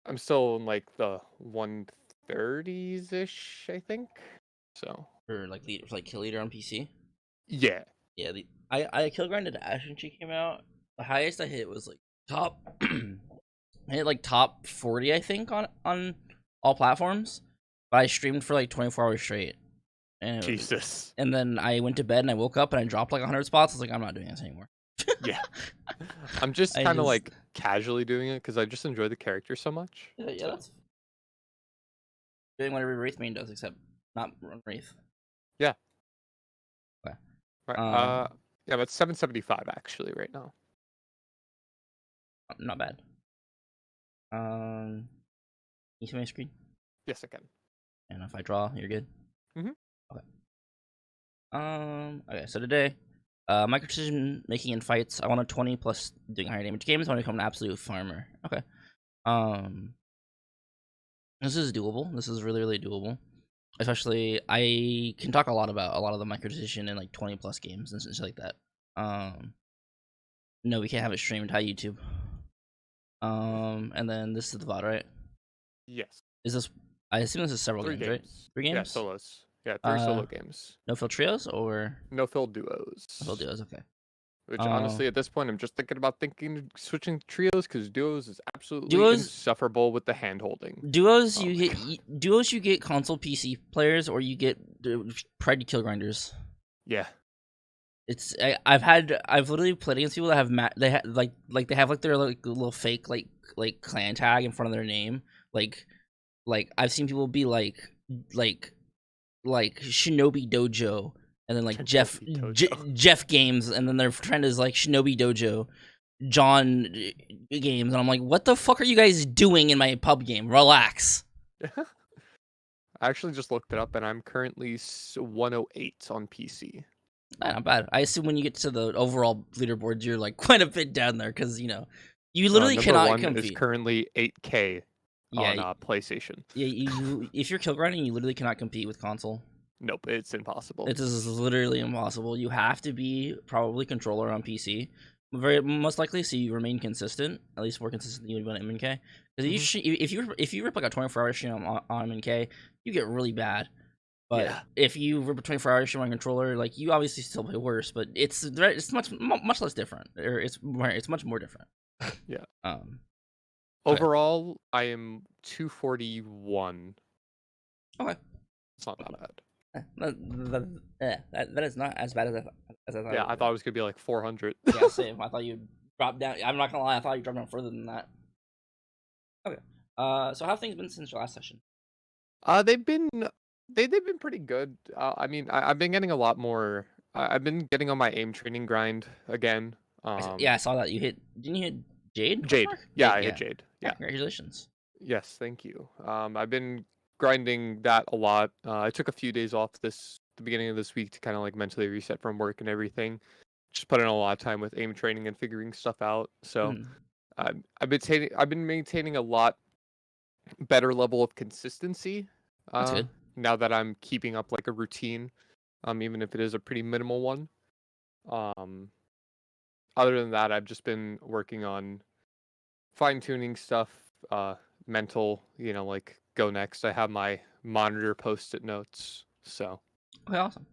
I'm still in like the 130s ish, I think. So Or like kill leader on PC? yeah, Yeah, I kill grinded Ash when she came out. The highest I hit was like top I hit like top 40, I think, on all platforms. But I streamed for like 24 hours straight. Jesus. And then I went to bed and I woke up and I dropped like 100 spots. I was like, I'm not doing this anymore. Yeah, I'm just I kind of just like casually doing it because I just enjoy the character so much. yeah, So that's doing whatever Wraith main does, except not run Wraith. yeah, Okay. right. Um, Yeah, that's 775 actually right now. not bad. You see my screen? Yes, I can. And if I draw, you're good. Mhm. Okay. Okay. So today, micro decision making in fights. I want a 20 plus doing higher damage games. I want to become an absolute farmer. Okay. Um, this is doable. This is really doable. Especially, I can talk a lot about a lot of the micro decision in like 20 plus games and stuff like that. No, we can't have it streamed. Hi YouTube. And then this is the VOD, right? Yes. Is this? I assume this is several 3 games, right? games. 3 Yeah, games. solos. Yeah, 3 solo games. No fill trios or No fill no fill duos. duos. Okay. Which Uh, honestly, at this point, I'm just thinking switching to trios because duos is absolutely duos. insufferable with the hand holding. Duos. Oh You my get god. duos. You get console PC players, or you get pride kill grinders. Yeah. I've literally played against people that have they they have like their like little fake like clan tag in front of their name. Like I've seen people be like Shinobi Dojo, and then like Shinobi Dojo. Jeff Games, and then their friend is like Shinobi Dojo, John Games, and I'm like, what the fuck are you guys doing in my pub game? Relax. I actually just looked it up, and I'm currently 108 on PC. Not bad. I assume when you get to the overall leaderboards, you're like quite a bit down there because you No, literally number cannot one is compete. currently 8K Yeah, on PlayStation. yeah. If you're kill grinding, you literally cannot compete with console. Nope, it's impossible. It is literally impossible. You have to be probably controller on PC, very most likely, so you remain consistent, at least more consistent than you would on MNK. Because Hmm. if you rip like a 24-hour stream on MNK, you get really bad. But Yeah, if you rip a 24-hour stream on controller, like you obviously still play worse, but it's much less different, or it's much more different. yeah. Um. Okay. Overall, I am 241. Okay. It's not that bad. That is not as bad as I thought it Yeah, would I be. thought it was gonna be like 400. Yeah, same. I thought you dropped down. I'm not gonna lie. I thought you dropped down further than that. Okay. So how have things been since your last session? They've been they've been pretty good. I mean, I've been getting a lot more. I've been getting on my aim training grind again. Yeah, I saw that you hit. Didn't you hit Jade? Question Jade. mark? Yeah, Jade. I hit Yeah. Jade. Yeah. Yeah. Congratulations. Yes, thank you. I've been grinding that a lot. I took a few days off the beginning of this week to kind of like mentally reset from work and everything. Just put in a lot of time with aim training and figuring stuff out. So Hmm. I've been maintaining a lot better level of consistency. That's Uh, good. Now that I'm keeping up like a routine, even if it is a pretty minimal one. Um, Other than that, I've just been working on fine tuning stuff, mental, like go next. I have my monitor post-it notes. So Okay, awesome.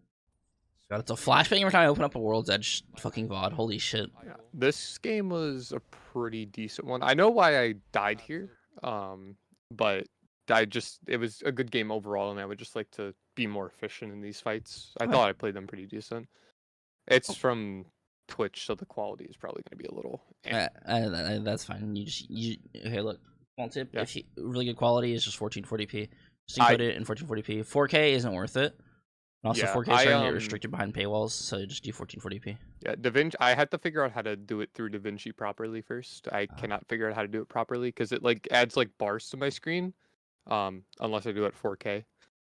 God, it's a flashbang every time I open up a World's Edge fucking VOD. Holy shit. yeah, this game was a pretty decent one. I know why I died here, but it was a good game overall, and I would just like to be more efficient in these fights. I Okay. thought I played them pretty decent. It's from Twitch, so the quality is probably going to be a little. That's fine. You okay? Look, small tip: Yeah, really good quality is just 1440p. Just I encode it in 1440p. 4K isn't worth it. And also, yeah 4K is I starting to get restricted behind paywalls, so just do 1440p. Yeah, DaVinci. I had to figure out how to do it through DaVinci properly first. I Uh, cannot figure out how to do it properly because it like adds like bars to my screen. Unless I do it 4K.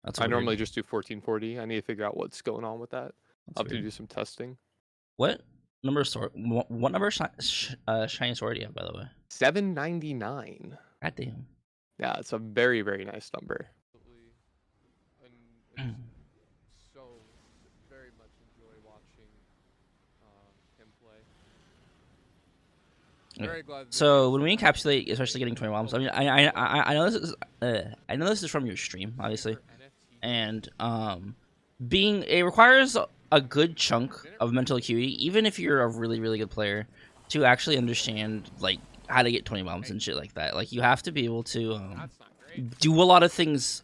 that's I weird. normally just do 1440. I need to figure out what's going on with that. That's I'll have to weird. do some testing. What number of sword? What number of shiny sword do you have, by the way? 799. God damn. Yeah, it's a very very nice number. And it's so very much enjoy watching him play. very glad. So when we encapsulate, especially getting 20 bombs, I mean, I know this is from your stream, obviously, and it requires a good chunk of mental acuity, even if you're a really really good player, to actually understand like how to get 20 bombs and shit like that. Like you have to be able to do a lot of things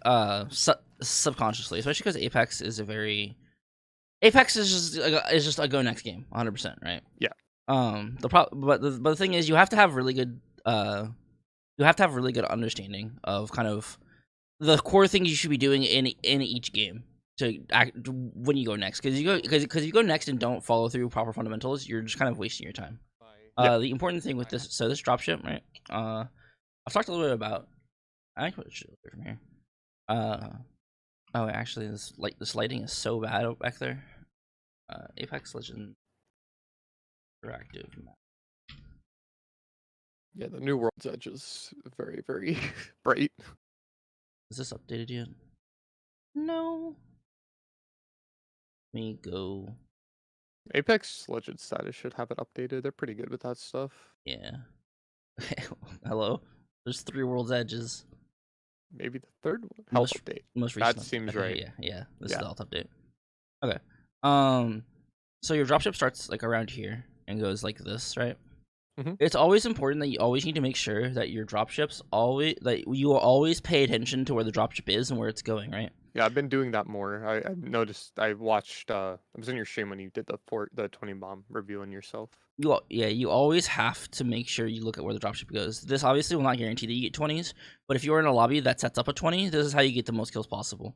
subconsciously, especially because Apex is just a go next game, 100%, right? Yeah. But the thing is, you have to have really good understanding of kind of the core things you should be doing in each game to act when you go next. Because if you go next and don't follow through proper fundamentals, you're just kind of wasting your time. The important thing with this dropship, right? I've talked a little bit about. I think what it should look from here. Oh, actually, this lighting is so bad back there. Apex Legends interactive map. Yeah, the New World's Edge is very, very bright. Is this updated yet? No. Let me go. Apex Legends status should have it updated. They're pretty good with that stuff. Yeah. Hello. There's 3 World's Edges. Maybe the third one. Health update. Most recent. That seems okay, right. Yeah. This is the health update. Okay. So your dropship starts like around here and goes like this, right? It's always important that you always need to make sure that your dropships you will always pay attention to where the dropship is and where it's going, right? Yeah, I've been doing that more. I noticed. I watched. I was in your stream when you did the 20 bomb review on yourself. You always have to make sure you look at where the dropship goes. This obviously will not guarantee that you get 20s, but if you're in a lobby that sets up a 20, this is how you get the most kills possible.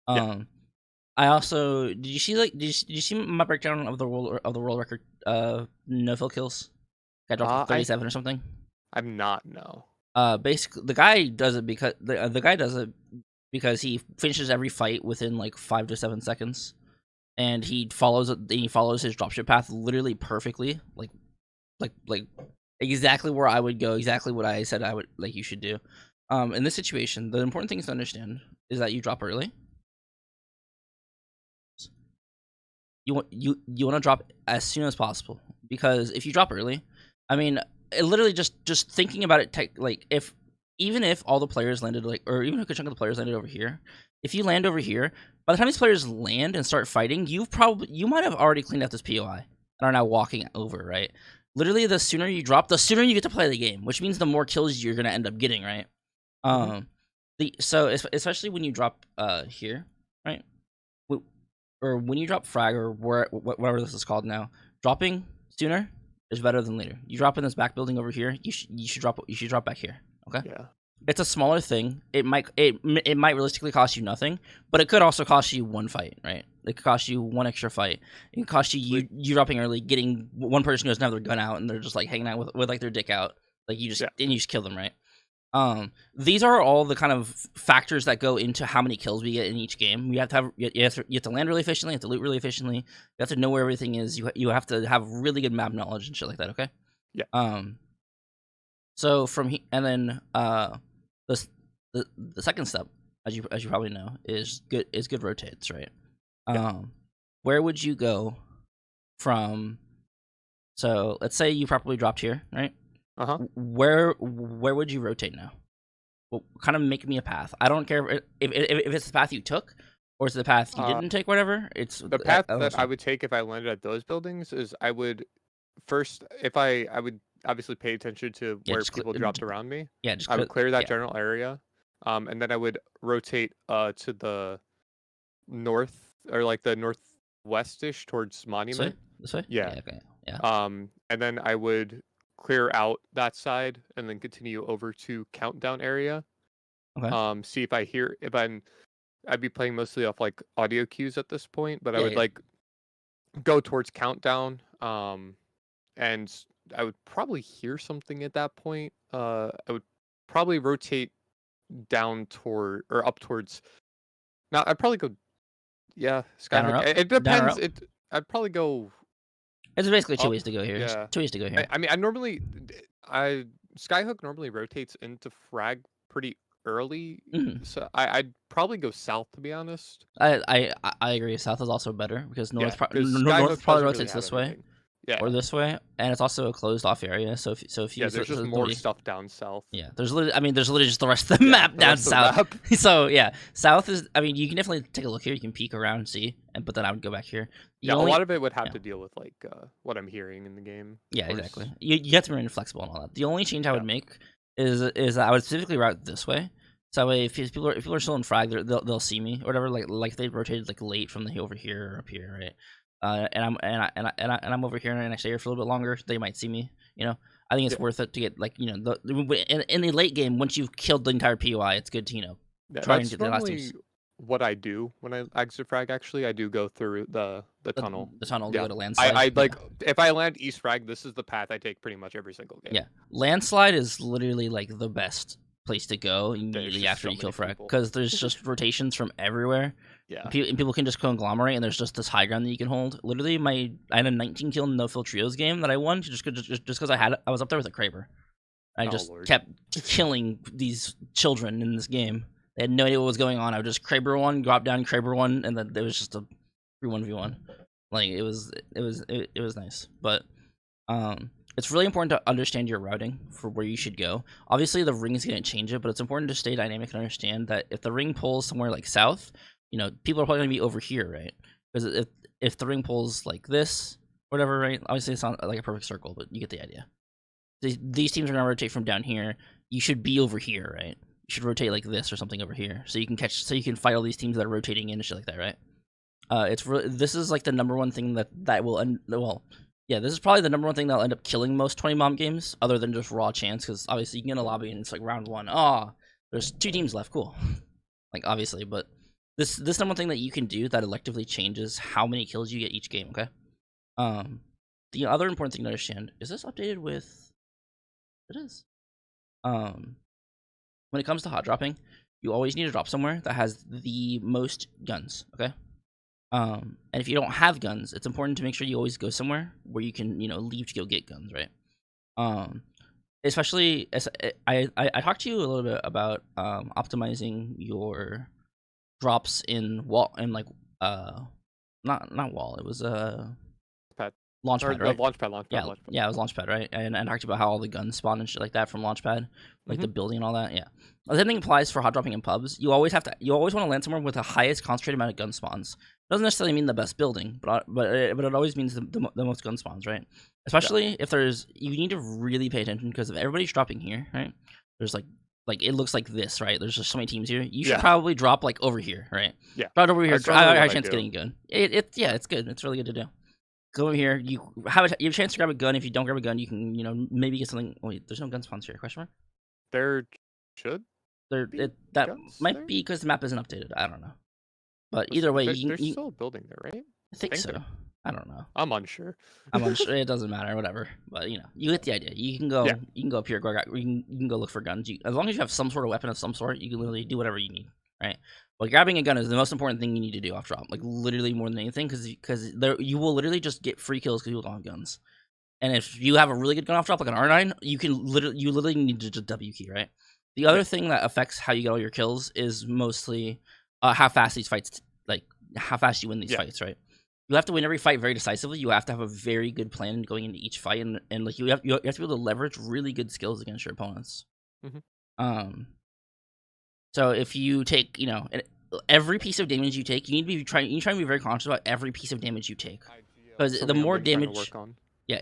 I also did you see my breakdown of the world record no fill kills? I dropped 37 or something. I'm not no. Basically the guy does it because he finishes every fight within like 5 to 7 seconds, and he follows his dropship path literally perfectly, like exactly where I would go, exactly what I said I would like you should do. In this situation, the important thing to understand is that you drop early. You want to drop as soon as possible, because if you drop early, I mean, it literally just thinking about it, like even if all the players landed or even a good chunk of the players landed over here, if you land over here, by the time these players land and start fighting, you might have already cleaned up this POI and are now walking over, right? Literally, the sooner you drop, the sooner you get to play the game, which means the more kills you're gonna end up getting, right? So especially when you drop here, right? Or when you drop frag or whatever this is called now, dropping sooner is better than later. You drop in this back building over here, you should drop back here. Okay. Yeah. It's a smaller thing. It might realistically cost you nothing, but it could also cost you 1 fight, right? It could cost you 1 extra fight. It could cost you dropping early, getting one person who doesn't have their gun out and they're just like hanging out with like their dick out. Like you just kill them, right? These are all the kind of factors that go into how many kills we get in each game. You have to land really efficiently, you have to loot really efficiently, you have to know where everything is, you have to have really good map knowledge and shit like that, okay? Yeah. So from here, and then the second step, as you probably know, is good rotates, right? Where would you go from? So let's say you properly dropped here, right? Where would you rotate now? Well, kind of make me a path. I don't care if it's the path you took or it's the path you didn't take. Whatever. It's the path that I would take if I landed at those buildings is I would first I would obviously pay attention to where people dropped around me. Yeah, I would clear that general area, and then I would rotate to the north or like the northwestish towards Monument. This way. Yeah. Okay. Yeah. And then I would clear out that side and then continue over to Countdown area. Okay. See if I'd be playing mostly off like audio cues at this point, but I would like go towards Countdown. And I would probably hear something at that point. I would probably rotate down up towards. Now I'd probably go. Yeah, Skyhook. It depends. I'd probably go. It's basically 2 ways to go here. Yeah. 2 ways to go here. I mean, Skyhook normally rotates into frag pretty early, so I'd probably go south, to be honest. I agree. South is also better because north probably Skyhook rotates really this way. Yeah. or this way, and it's also a closed off area. So if you there's just more stuff down south. Yeah, there's literally just the rest of the map down south. So yeah, south is. I mean, you can definitely take a look here. You can peek around and see, but then I would go back here. A lot of it would have to deal with like what I'm hearing in the game. Yeah, exactly. You have to remain flexible and all that. The only change I would make is that I would specifically route this way. So that way, if people are still in frag, they'll see me or whatever. Like if they rotated like late from the hill over here or up here, right? And I'm over here and I stay here for a little bit longer, they might see me. You know, I think it's worth it to get like in the late game once you've killed the entire POI, it's good to try and get the last teams. What I do when I exit frag, actually, I do go through the tunnel. The tunnel to go to landslide. I like if I land east frag, this is the path I take pretty much every single game. Yeah, landslide is literally like the best place to go immediately after you kill frag because there's just rotations from everywhere. Yeah, and people can just conglomerate, and there's just this high ground that you can hold. Literally, I had a 19 kill no fill trios game that I won just because I was up there with a Kraber. I just kept killing these children in this game. They had no idea what was going on. I would just Kraber one, drop down Kraber one, and then it was just a 3-1v1. Like it was nice, but it's really important to understand your routing for where you should go. Obviously, the ring is going to change it, but it's important to stay dynamic and understand that if the ring pulls somewhere like south, people are probably going to be over here, right? Because if the ring pulls like this, whatever, right? Obviously, it's not like a perfect circle, but you get the idea. These teams are going to rotate from down here. You should be over here, right? You should rotate like this or something over here, so you can fight all these teams that are rotating in and shit like that, right? This is like the number one thing that will this is probably the number one thing that'll end up killing most 20 bomb games, other than just raw chance, because obviously you can get in a lobby and it's like round one. There's 2 teams left, cool. Like obviously, but this number one thing that you can do that electively changes how many kills you get each game. Okay. The other important thing to understand is this updated with. It is. When it comes to hot dropping, you always need to drop somewhere that has the most guns. Okay. And if you don't have guns, it's important to make sure you always go somewhere where you can, leave to go get guns, right? Especially as I talked to you a little bit about optimizing your drops in wall and like not wall. It was launchpad, right? Launchpad. Yeah, it was launchpad, right? And I talked about how all the guns spawn and shit like that from launchpad, like the building and all that. Yeah, the same thing applies for hot dropping in pubs. You always want to land somewhere with the highest concentrated amount of gun spawns. Doesn't necessarily mean the best building, but it always means the most gun spawns, right? Especially if you need to really pay attention, because if everybody's dropping here, right? There's like it looks like this, right? There's just so many teams here. You should probably drop like over here, right? Yeah, drop over here. High chance getting good. It's good. It's really good to do. Go over here. You have a chance to grab a gun. If you don't grab a gun, you can maybe get something. Wait, there's no gun spawns here? Question mark. There should. That might be because the map isn't updated. I don't know. But either way, they're still building there, right? I think so. I don't know. I'm unsure. It doesn't matter, whatever. But you get the idea. You can go. You can go up here. You can go look for guns. As long as you have some sort of weapon of some sort, you can literally do whatever you need, right? But grabbing a gun is the most important thing you need to do off drop. Like literally more than anything, because you will literally just get free kills because people don't have guns. And if you have a really good gun off drop, like an R9, you literally need to just W key, right? The other thing that affects how you get all your kills is mostly how fast these fights, like how fast you win these fights, right? You have to win every fight very decisively. You have to have a very good plan going into each fight, and like you have to be able to leverage really good skills against your opponents. So if you take, every piece of damage you take, you need to be trying to be very conscious about every piece of damage you take, because the more damage,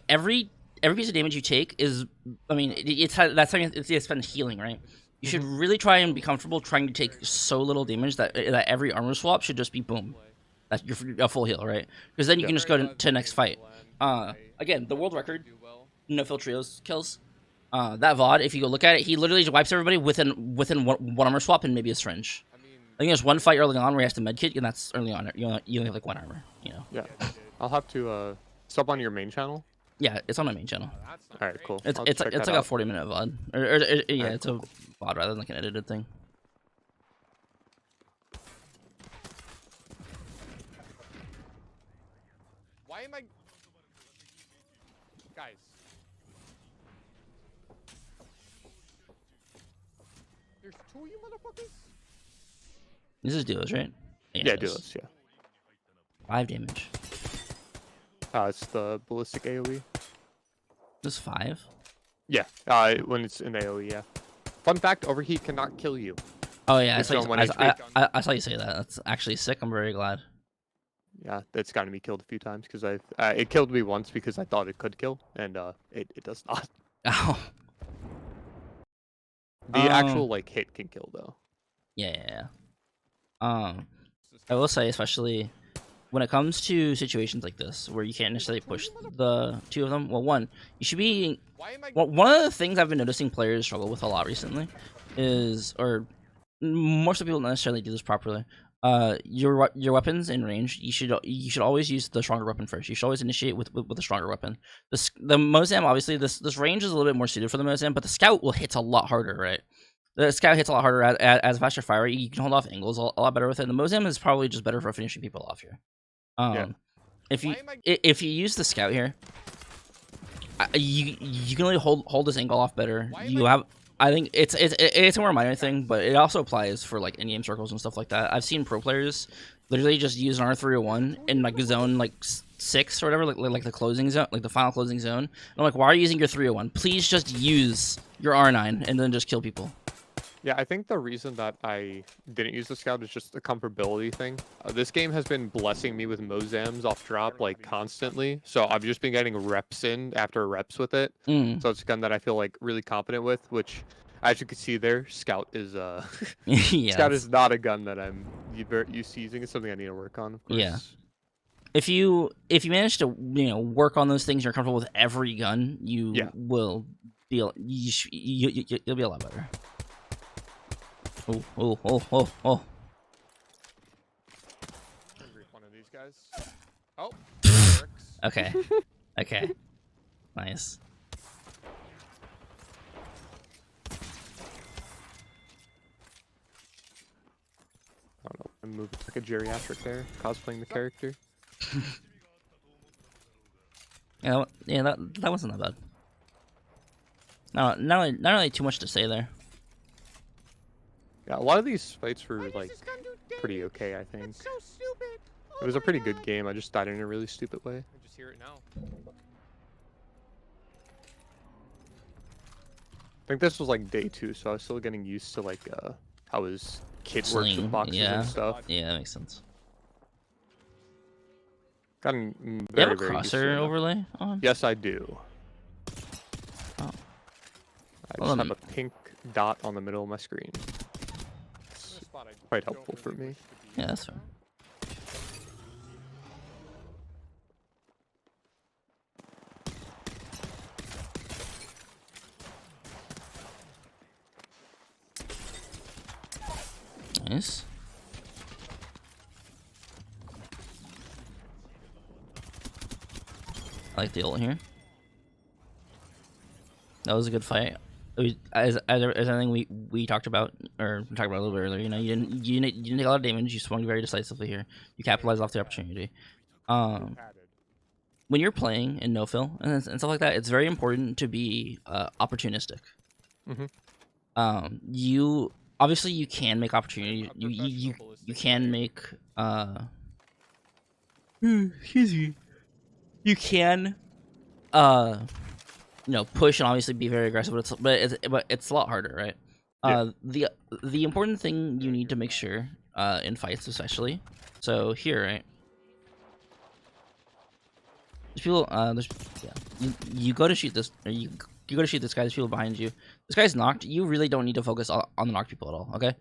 every piece of damage you take is, that's something it's been healing, right? You should really try and be comfortable trying to take so little damage that every armor swap should just be boom. That's your full heal, right? Because then you can just go to next fight. Again, the world record, no fill trios kills. That VOD, if you go look at it, he literally just wipes everybody within one armor swap and maybe a syringe. I think there's one fight early on where he has to medkit, and that's early on. You only have like 1 armor, Yeah, I'll have to sub on your main channel. Yeah, it's on my main channel. All right, cool. It's like a 40-minute VOD, it's a VOD rather than like an edited thing. Why am I, guys? There's 2 of you motherfuckers. This is duos, right? Yeah, duos. Yeah. 5 damage. It's the ballistic AoE. Just 5? Yeah, when it's in AoE, yeah. Fun fact, overheat cannot kill you. Oh yeah, It's on 1 HP. I saw you say that. That's actually sick. I'm very glad. Yeah, that's gotten me killed a few times because it killed me once because I thought it could kill, and it does not. Ow. The actual like hit can kill though. Yeah. I will say, especially when it comes to situations like this where you can't necessarily push the two of them. Well, one, you should be. Well, one of the things I've been noticing players struggle with a lot recently is, or most of people don't necessarily do this properly. Your weapons in range, you should always use the stronger weapon first. You should always initiate with a stronger weapon. The Mozam, obviously this range is a little bit more suited for the Mozam, but the scout will hit a lot harder, right? The scout hits a lot harder as a faster fire. You can hold off angles a lot better with it. The Mozam is probably just better for finishing people off here. Yeah. If you use the scout here, you can only hold this angle off better. I think it's a more minor thing, but it also applies for like in-game circles and stuff like that. I've seen pro players literally just use an R301 in like zone like 6 or whatever, like the closing zone, like the final closing zone. And I'm like, why are you using your 301? Please just use your R9 and then just kill people. Yeah, I think the reason that I didn't use the scout is just a comfortability thing. This game has been blessing me with Mozams off drop like constantly, so I've just been getting reps in after reps with it. So it's a gun that I feel like really confident with, which, as you can see there, scout is yeah, scout is not a gun that I'm used to using. It's something I need to work on, of course. Yeah. If you manage to work on those things, you're comfortable with every gun, will be you'll be a lot better. Oh. One of these guys. Oh. Okay. Okay. Nice. I don't know. I'm moving like a geriatric there, cosplaying the character. Yeah, that wasn't that bad. No, not really too much to say there. Yeah, a lot of these fights were like pretty okay, I think. It was a pretty good game. I just died in a really stupid way. I just hear it now. I think this was like day 2, so I was still getting used to like how his kit works with boxes and stuff. Yeah, that makes sense. Gotten Do very, you have a crosshair overlay on? Yes, I do. Oh. I just have a pink dot on the middle of my screen. It's quite helpful for me. Yeah, that's fine. Nice. I like the ult here. That was a good fight. As everything we talked about, or talked about a little bit earlier, you didn't take a lot of damage. You swung very decisively here. You capitalized off the opportunity. When you're playing in no fill and stuff like that, it's very important to be opportunistic. You obviously you can make opportunity. You can make excuse me. You can push and obviously be very aggressive, but it's a lot harder, right? Yeah. The important thing you need to make sure in fights, especially. So here, right? There's people. You go to shoot this, or you go to shoot this guy. There's people behind you. This guy's knocked. You really don't need to focus on the knocked people at all. Okay.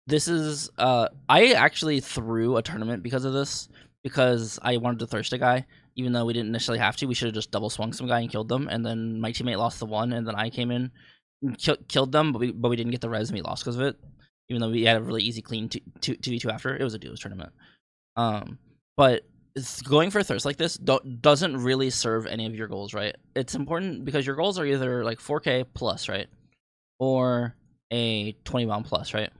This is I actually threw a tournament because of this, because I wanted to thirst a guy, even though we didn't necessarily have to. We should have just double swung some guy and killed them, and then my teammate lost the one, and then I came in and killed them, but we didn't get the res and we lost because of it, even though we had a really easy clean 2v2 after. It was a duos tournament. But going for a thirst like this doesn't really serve any of your goals, right? It's important because your goals are either like 4K plus, right, or a 20 round plus, right?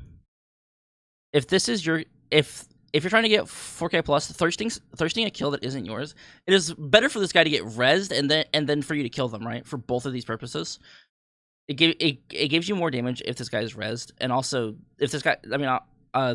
If this is your if you're trying to get 4K plus, thirsting a kill that isn't yours, it is better for this guy to get rezzed and then for you to kill them, right? For both of these purposes, it gives you more damage if this guy is rezzed, and also if this guy, I mean,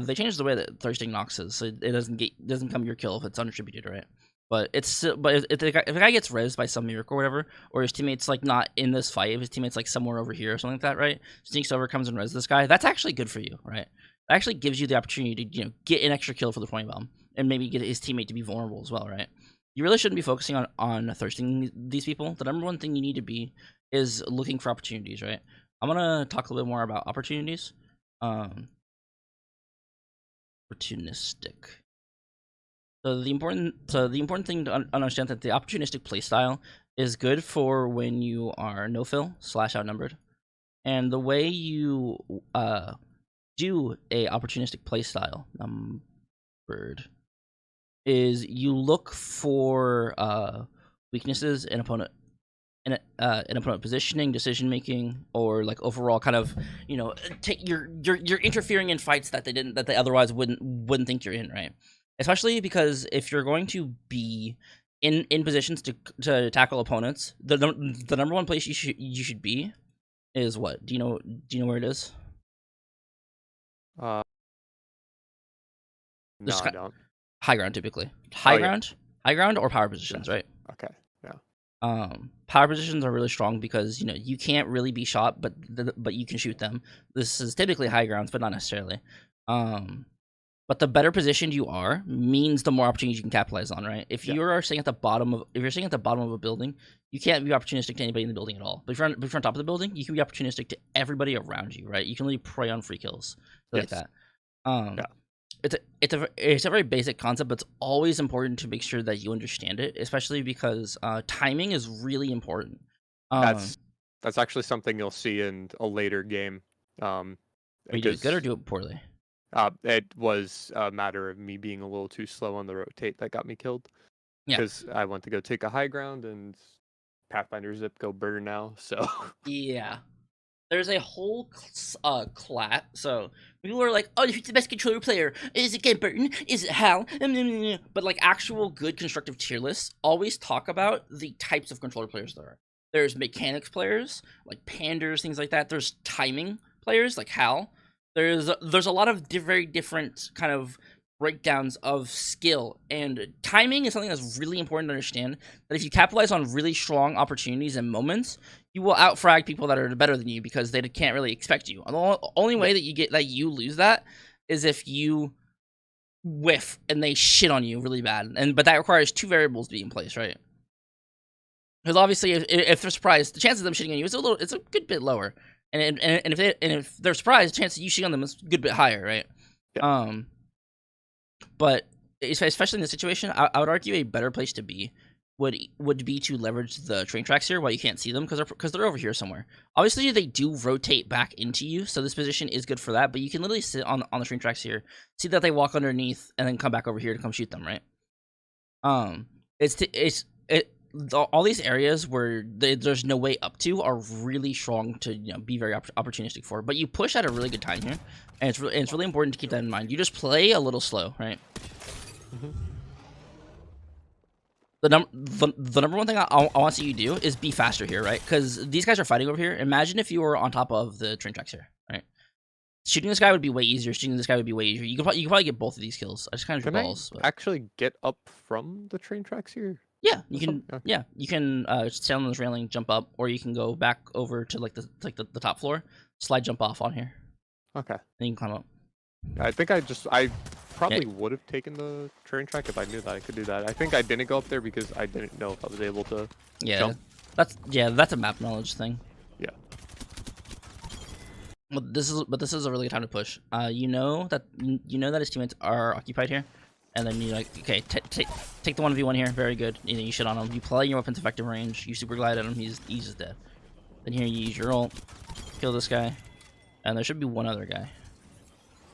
they changed the way that thirsting knocks is, so it doesn't come your kill if it's undistributed, right? But if the guy gets rezzed by some miracle or whatever, or his teammates like not in this fight, if his teammates like somewhere over here or something like that, right? Sneaks over, comes and rezzes this guy. That's actually good for you, right? It actually gives you the opportunity to get an extra kill for the point bomb and maybe get his teammate to be vulnerable as well, right? You really shouldn't be focusing on thirsting these people. The number one thing you need to be is looking for opportunities, right? I'm gonna talk a little bit more about opportunities. Opportunistic. So the important thing to understand that the opportunistic playstyle is good for when you are no fill / outnumbered, and the way you do a opportunistic playstyle numbered is you look for weaknesses in opponent positioning, decision making, or like overall kind of you're interfering in fights that they otherwise wouldn't think you're in, right? Especially because if you're going to be in positions to tackle opponents, the number one place you should be is what? Do you know where it is? No, I don't. High ground typically. High ground or power positions, right? Okay. Yeah. Power positions are really strong because you can't really be shot, but you can shoot them. This is typically high grounds, but not necessarily. But the better positioned you are means the more opportunities you can capitalize on, right? If you're staying at the bottom of a building, you can't be opportunistic to anybody in the building at all. But if you're on top of the building, you can be opportunistic to everybody around you, right? You can really prey on free kills, like that. It's a very basic concept, but it's always important to make sure that you understand it, especially because timing is really important. That's actually something you'll see in a later game. You do it good or do it poorly? It was a matter of me being a little too slow on the rotate that got me killed. Yeah. Because I went to go take a high ground and Pathfinder zip go burn now. So yeah, there's a whole class. So people are like, "Oh, who's the best controller player? Is it Get Burton? Is it Hal?" But like actual good constructive tier lists always talk about the types of controller players there are. There's mechanics players like Panders, things like that. There's timing players like Hal. There's a lot of very different kind of breakdowns of skill, and timing is something that's really important to understand. That if you capitalize on really strong opportunities and moments, you will outfrag people that are better than you because they can't really expect you. And the only way that you lose that is if you whiff and they shit on you really bad. But that requires two variables to be in place, right? Because obviously, if they're surprised, the chances of them shitting on you it's a good bit lower. And if they're surprised, the chance that you shit on them is a good bit higher, right? Yeah. But especially in this situation, I would argue a better place to be would be to leverage the train tracks here while you can't see them because they're over here somewhere. Obviously, they do rotate back into you, so this position is good for that. But you can literally sit on the train tracks here, see that they walk underneath, and then come back over here to come shoot them, right? All these areas where there's no way up to are really strong to be very opportunistic for. But you push at a really good time here, and it's really important to keep that in mind. You just play a little slow, right? Mm-hmm. The number one thing I want to see you do is be faster here, right? Because these guys are fighting over here. Imagine if you were on top of the train tracks here, right? Shooting this guy would be way easier. Shooting this guy would be way easier. You could probably get both of these kills. I just kind of drew balls. But actually get up from the train tracks here? Yeah, you can. Okay. Yeah, you can stand on this railing, jump up, or you can go back over to the top floor, slide jump off on here. Okay. Then you can climb up. I think I probably would have taken the train track if I knew that I could do that. I think I didn't go up there because I didn't know if I was able to jump. That's a map knowledge thing. Yeah. But this is a really good time to push. You know that his teammates are occupied here, and then you like, okay, take the 1v1 here, very good. You shit on him. You play your weapon's effective range. You super glide at him. He's just dead. Then here you use your ult, kill this guy, and there should be one other guy.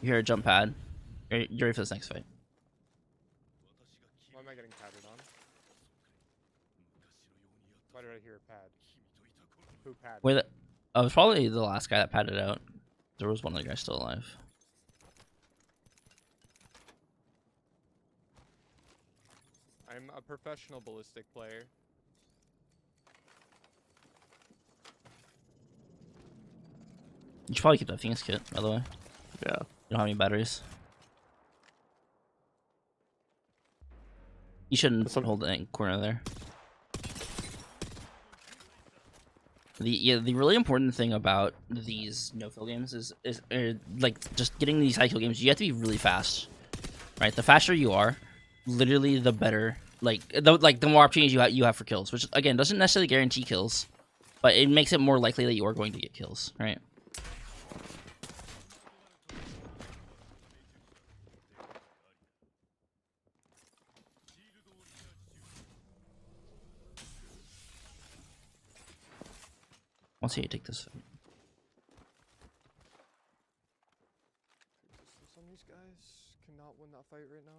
You hear a jump pad. You're ready for this next fight. Why am I getting padded on? Why did I hear a pad? Who padded? Wait, it was probably the last guy that padded out. There was one other guy still alive. I'm a professional ballistic player. You should probably keep that Phoenix kit, by the way. Yeah. You don't have any batteries. You shouldn't hold the corner there. The really important thing about these no-fill games is like just getting these high kill games. You have to be really fast, right? The faster you are, literally the better. Like the more opportunities you have for kills, which again doesn't necessarily guarantee kills, but it makes it more likely that you are going to get kills, right? I'll see you take this. Some of these guys cannot win that fight right now.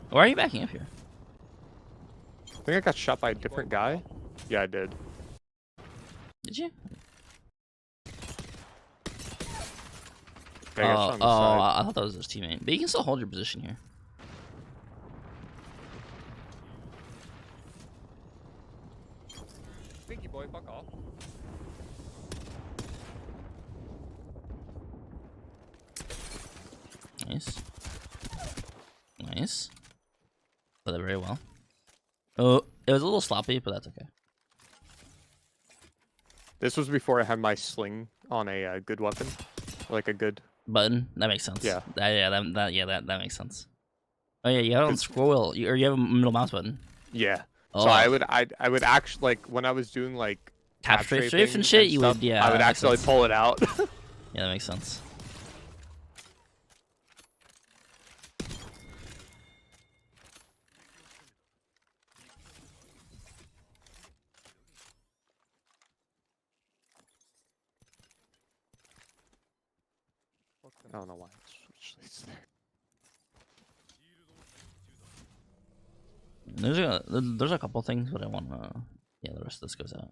Why are you backing up here? I think I got shot by a different guy. Yeah, I did. Did you? Yeah, I got shot on the side. I thought that was his teammate. But you can still hold your position here. Stinky boy, fuck off. Nice. Nice. Played that very well. Oh, it was a little sloppy, but that's okay. This was before I had my sling on a good weapon, like a good Button. That makes sense. Yeah. That makes sense. Oh yeah, you have it on scroll wheel, or you have a middle mouse button. Yeah. Oh. So I would actually, like, when I was doing like tap strafe and shit, you would, yeah. I would actually pull it out. Yeah, that makes sense. I don't know why I switched these there. There's a couple things, but I want to. Yeah, the rest of this goes out.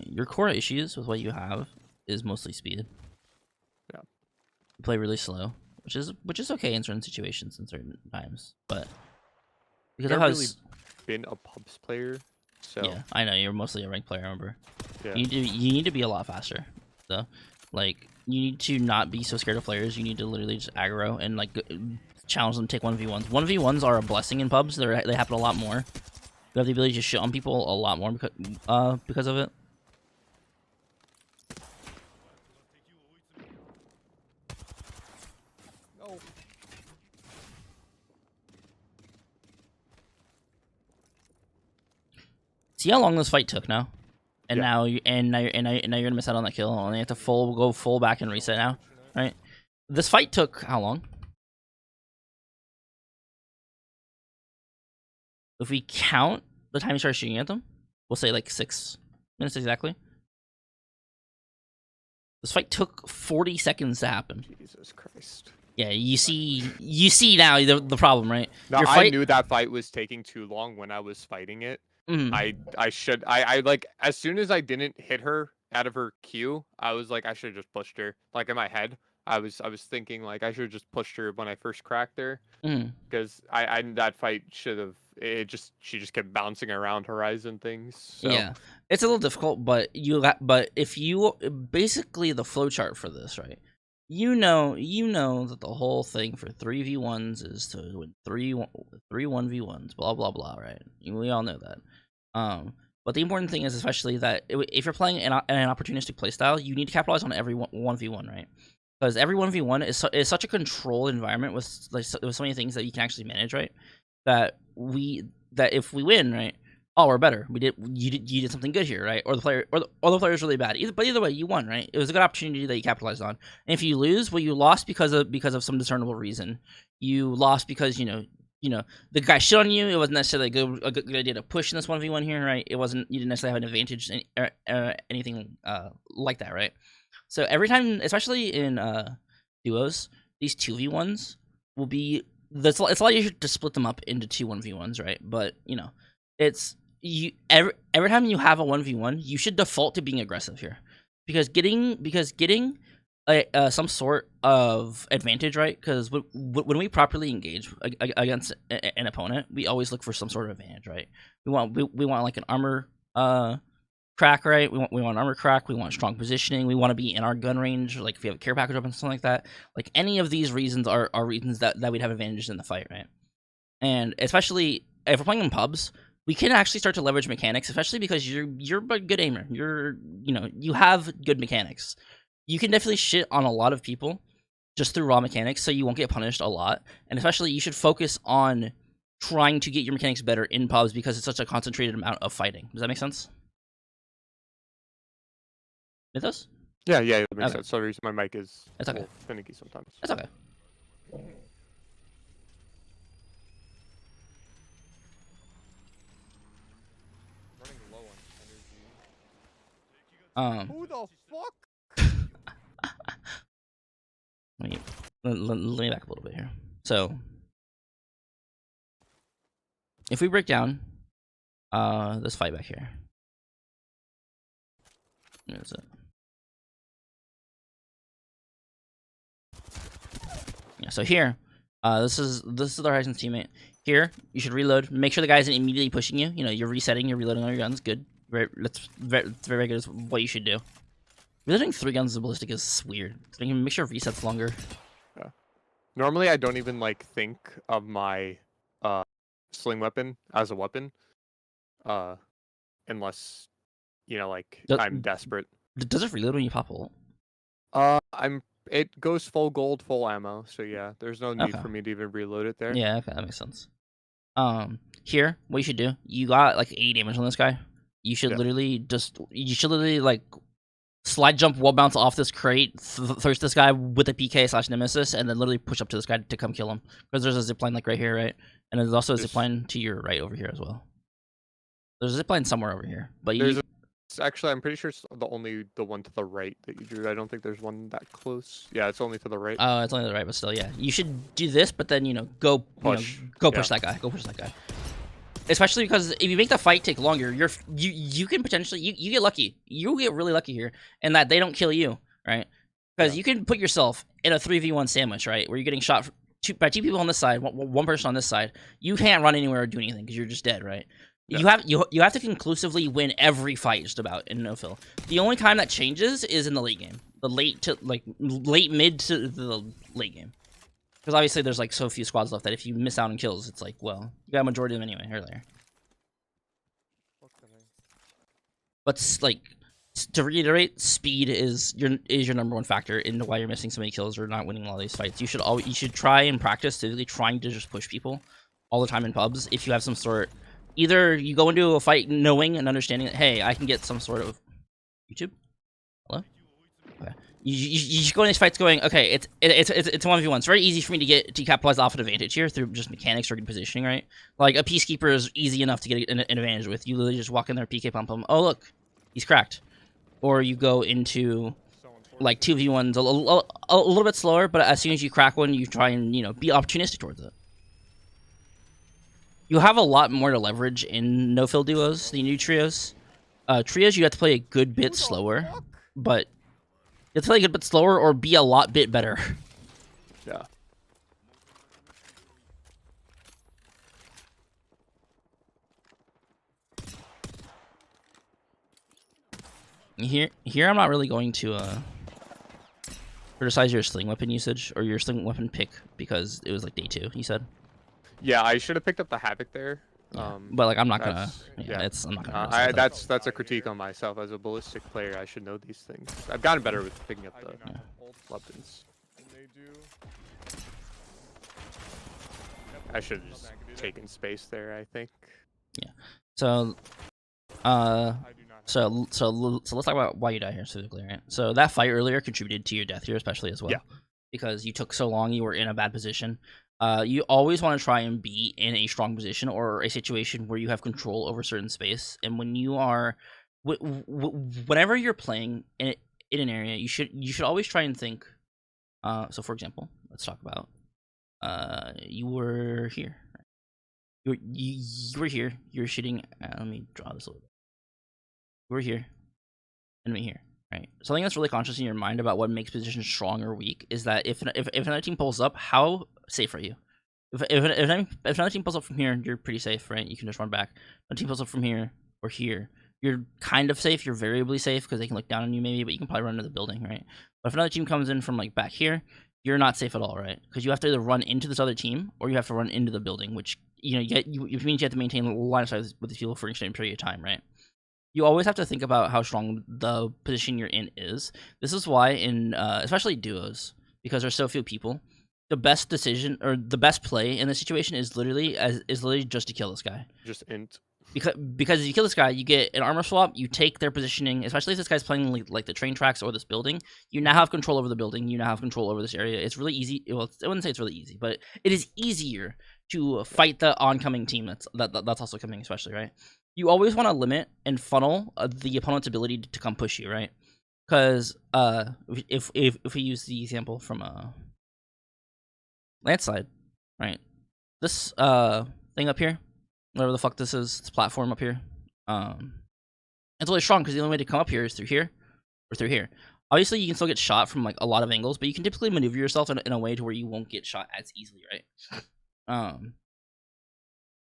Your core issues with what you have is mostly speed. Yeah. You play really slow, which is okay in certain situations and certain times, but because I've I really been a pubs player, so yeah, I know you're mostly a ranked player. Remember, yeah. you need to be a lot faster. So, like, you need to not be so scared of players. You need to literally just aggro and like challenge them to take 1v1s. 1v1s are a blessing in pubs. They happen a lot more. You have the ability to shit on people a lot more because of it. No. See how long this fight took now, and Yeah. now you're gonna miss out on that kill, and you have to go full back and reset now, right? This fight took how long? If we count the time you started shooting at them, we'll say like 6 minutes exactly. This fight took 40 seconds to happen. Jesus Christ. Yeah, you see now the problem, right? No, I knew that fight was taking too long when I was fighting it. I like, as soon as I didn't hit her out of her Q, I was like, I should have just pushed her. Like, in my head, I was thinking like I should have just pushed her when I first cracked her, because I that fight should have, she just kept bouncing around horizon things. So. Yeah, it's a little difficult, but if you basically the flowchart for this, right? You know that the whole thing for 3v1s is to win 3 1v1s, blah blah blah, right? We all know that. But the important thing is, especially that if you're playing an opportunistic playstyle, you need to capitalize on every 1v1, right? Because every 1v1 is such a controlled environment with so many things that you can actually manage, right? That if we win, right? Oh, we're better. You did something good here, right? Or the player is really bad. Either way, you won, right? It was a good opportunity that you capitalized on. And if you lose, well, you lost because of some discernible reason. You lost because you know the guy shit on you. It wasn't necessarily a good idea to push in this 1v1 here, right? You didn't necessarily have an advantage or anything like that, right? So every time, especially in duos, these 2v1s will be it's a lot easier to split them up into 2 1v1s, right? But It's you every time you have a 1v1, you should default to being aggressive here, because getting some sort of advantage, right? Because when we properly engage against an opponent, we always look for some sort of advantage, right? We want like an armor crack, right? We want armor crack. We want strong positioning. We want to be in our gun range, like if we have a care package up and something like that. Like any of these reasons are reasons that we'd have advantages in the fight, right? And especially if we're playing in pubs, we can actually start to leverage mechanics, especially because you're a good aimer. You have good mechanics. You can definitely shit on a lot of people just through raw mechanics, so you won't get punished a lot. And especially, you should focus on trying to get your mechanics better in pubs because it's such a concentrated amount of fighting. Does that make sense? Mythos? Yeah, that makes Okay. sense. Sorry, my mic is That's okay. finicky sometimes. That's okay. Running low on energy. Who the fuck? Let me back up a little bit here. So, if we break down this fight back here, where is it? Yeah, so here, this is the Horizon's teammate. Here, you should reload. Make sure the guy isn't immediately pushing you. You know, you're resetting, you're reloading all your guns. Good. That's very good. Is what you should do. Reloading 3 guns as a ballistic is weird. So you can make sure resets longer. Yeah. Normally, I don't even like think of my sling weapon as a weapon, unless like I'm desperate. Does it reload when you pop ult? It goes full gold, full ammo. So yeah, there's no need for me to even reload it there. Yeah, okay, that makes sense. Here, what you should do? You got like 80 damage on this guy. You should literally like slide jump, wall bounce off this crate, thirst this guy with a PK/Nemesis, and then literally push up to this guy to come kill him. Because there's a zipline like right here, right? And there's also a zipline to your right over here as well. There's a zipline somewhere over here, but actually, I'm pretty sure it's the one to the right that you drew. I don't think there's one that close. Yeah, it's only to the right. Oh, it's only to the right, but still, yeah. You should do this, but then go push that guy. Go push that guy. Especially because if you make the fight take longer, you can potentially you get lucky. You get really lucky here, and that they don't kill you, right? Because you can put yourself in a 3v1 sandwich, right, where you're getting shot by 2 people on this side, one person on this side. You can't run anywhere or do anything because you're just dead, right? Yeah. You have to conclusively win every fight just about in no-fill. The only time that changes is in the late game, the late mid to the late game. Because obviously there's like so few squads left that if you miss out on kills, it's like, well, you got a majority of them anyway earlier. But like, to reiterate, speed is your #1 factor into why you're missing so many kills or not winning a lot of these fights. You should try and practice typically trying to just push people all the time in pubs. If you have some sort, either you go into a fight knowing and understanding that, hey, I can get some sort of YouTube. Hello. Okay. You should go in these fights going, okay, it's 1v1. It's very easy for me to capitalize off an advantage here through just mechanics or good positioning, right? Like a peacekeeper is easy enough to get an advantage with. You literally just walk in there, PK pump him. Oh look, he's cracked. Or you go into like 2v1s a little bit slower, but as soon as you crack one, you try and be opportunistic towards it. You have a lot more to leverage in no-fill duos than you do trios. Trios you have to play a good bit slower, but you have to play a good bit slower or be a lot bit better. Yeah. Here I'm not really going to criticize your sling weapon usage or your sling weapon pick because it was like day 2, you said. Yeah, I should have picked up the Havoc there. Yeah. But like I'm not gonna. I'm not gonna. That's a critique on myself as a ballistic player. I should know these things. I've gotten better with picking up the weapons. I should have just taken space there, I think. Yeah. So let's talk about why you die here specifically, right? So that fight earlier contributed to your death here, especially as well. Yeah. Because you took so long, you were in a bad position. You always want to try and be in a strong position or a situation where you have control over certain space. And when you are, whenever you're playing in an area, you should always try and think. So for example, let's talk about you were here. You were here. You're shooting. Let me draw this a little bit. You were here. Enemy here. Right. Something that's really conscious in your mind about what makes positions strong or weak is that if another team pulls up, how safe are you? If another team pulls up from here, you're pretty safe, right? You can just run back. Another team pulls up from here or here, you're kind of safe. You're variably safe because they can look down on you maybe, but you can probably run into the building, right? But if another team comes in from like back here, you're not safe at all, right? Because you have to either run into this other team or you have to run into the building, which it means you have to maintain a line of sight with these people for an extended period of time, right? You always have to think about how strong the position you're in is. This is why in especially duos, because there's so few people, the best decision or the best play in this situation is literally just to kill this guy. Just int. Because if you kill this guy, you get an armor swap. You take their positioning, especially if this guy's playing like the train tracks or this building. You now have control over the building. You now have control over this area. It's really easy. Well, I wouldn't say it's really easy, but it is easier to fight the oncoming team that's also coming, especially, right? You always want to limit and funnel the opponent's ability to come push you, right? Because if we use the example from landslide, right? This thing up here, whatever the fuck this is, this platform up here, it's really strong because the only way to come up here is through here or through here. Obviously, you can still get shot from like a lot of angles, but you can typically maneuver yourself in a way to where you won't get shot as easily, right?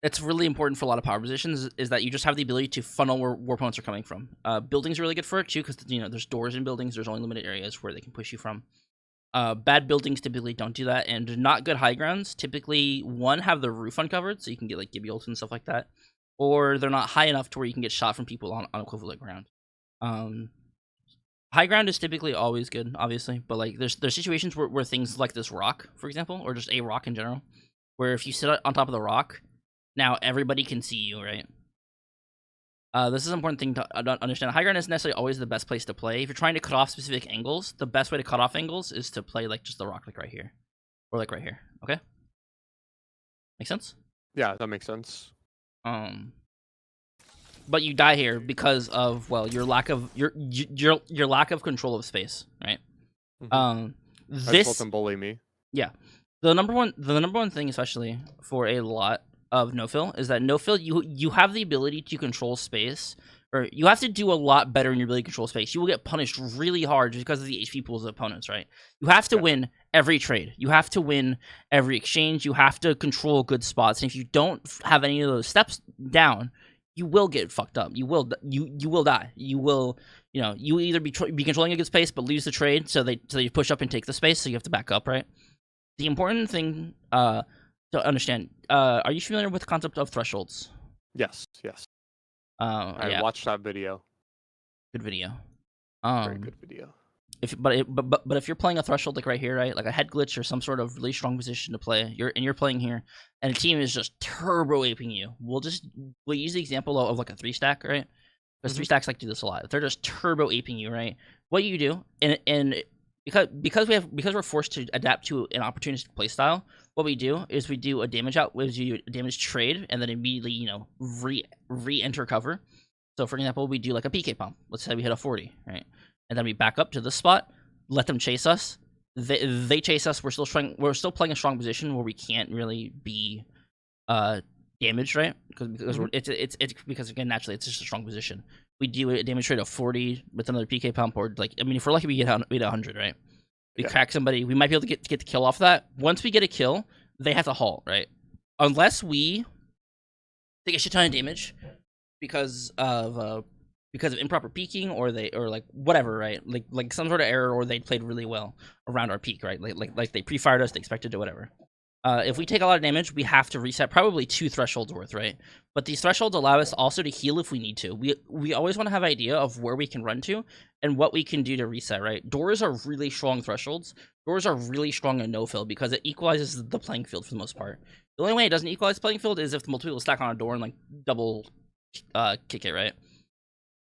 It's really important for a lot of power positions is that you just have the ability to funnel where opponents are coming from. Buildings are really good for it too because there's doors in buildings. There's only limited areas where they can push you from. Bad buildings typically don't do that, and not good high grounds typically have the roof uncovered, so you can get like gibby ults and stuff like that, or they're not high enough to where you can get shot from people on equivalent ground. High ground is typically always good, obviously, but like there's situations where things like this rock, for example, or just a rock in general, where if you sit on top of the rock, now everybody can see you, right? This is an important thing to understand. High ground isn't necessarily always the best place to play. If you're trying to cut off specific angles, the best way to cut off angles is to play like just the rock like right here. Or like right here. Okay? Make sense? Yeah, that makes sense. But you die here because of, well, your lack of your lack of control of space, right? Mm-hmm. This let bully me. Yeah. The number one thing, especially for a lot of no-fill, is that no-fill, you have the ability to control space, or you have to do a lot better in your ability to control space. You will get punished really hard just because of the HP pools of opponents, right? You have to win every trade. You have to win every exchange. You have to control good spots. And if you don't have any of those steps down, you will get fucked up. You will die. You will, you either be controlling a good space but lose the trade, so you push up and take the space, so you have to back up, right? The important thing to understand, are you familiar with the concept of thresholds? Yes. I watched that video. Good video. Very good video. But if you're playing a threshold like right here, right, like a head glitch or some sort of really strong position to play, you're playing here, and a team is just turbo aping you. We'll use the example of like a 3-stack, right? Because 3-stacks like do this a lot. They're just turbo aping you, right? What you do, and because we're forced to adapt to an opportunistic playstyle, what we do is we do a damage trade, and then immediately re-enter cover. So for example, we do like a PK pump. Let's say we hit a 40, right? And then we back up to this spot, let them chase us. They chase us. We're still playing a strong position where we can't really be damaged, right? Because it's because again naturally it's just a strong position. We do a damage trade of 40 with another PK pump, or like, I mean, if we're lucky, we get 100, right? We crack somebody, we might be able to get the kill off that. Once we get a kill, they have to halt, right? Unless we take a shit ton of damage because of improper peeking, or like whatever, right? Like some sort of error, or they played really well around our peak, right? Like they pre-fired us, they expected to, whatever. If we take a lot of damage, we have to reset probably 2 thresholds worth, right? But these thresholds allow us also to heal if we need to. We always want to have an idea of where we can run to and what we can do to reset, right? Doors are really strong thresholds. Doors are really strong in no-fill because it equalizes the playing field for the most part. The only way it doesn't equalize the playing field is if the multiple people stack on a door and like double kick it, right?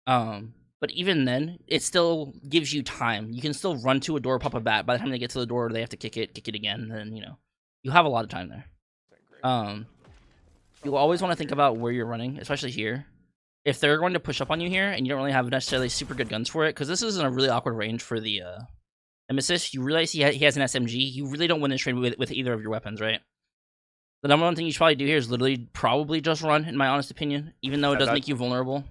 But even then, it still gives you time. You can still run to a door, pop a bat. By the time they get to the door, they have to kick it again, and then, you have a lot of time there. You always want to think about where you're running, especially here. If they're going to push up on you here, and you don't really have necessarily super good guns for it, because this is in a really awkward range for the Nemesis, you realize he has an SMG. You really don't win this trade with either of your weapons, right? The number one thing you should probably do here is literally probably just run, in my honest opinion, even though it does make you vulnerable.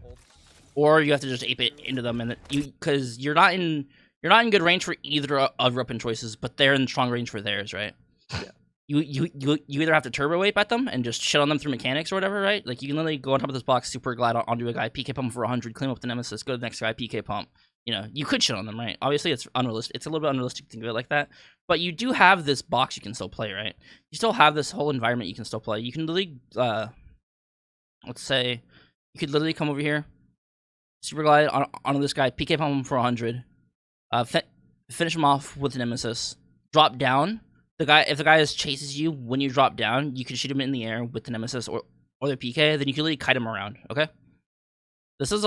Or you have to just ape it into them, and because you're not in good range for either of your open choices, but they're in strong range for theirs, right? Yeah. You either have to turbo ape at them and just shit on them through mechanics or whatever, right? Like you can literally go on top of this box, super glide onto a guy, PK pump for 100, clean up the nemesis, go to the next guy, PK pump. You know, you could shit on them, right? Obviously, it's unrealistic. It's a little bit unrealistic to think of it like that. But you do have this box you can still play, right? You still have this whole environment you can still play. You can literally, let's say, you could literally come over here, super glide onto this guy, PK pump him for 100, finish him off with the nemesis, drop down. If the guy chases you when you drop down, you can shoot him in the air with the nemesis or the PK. Then you can literally kite him around. Okay, this is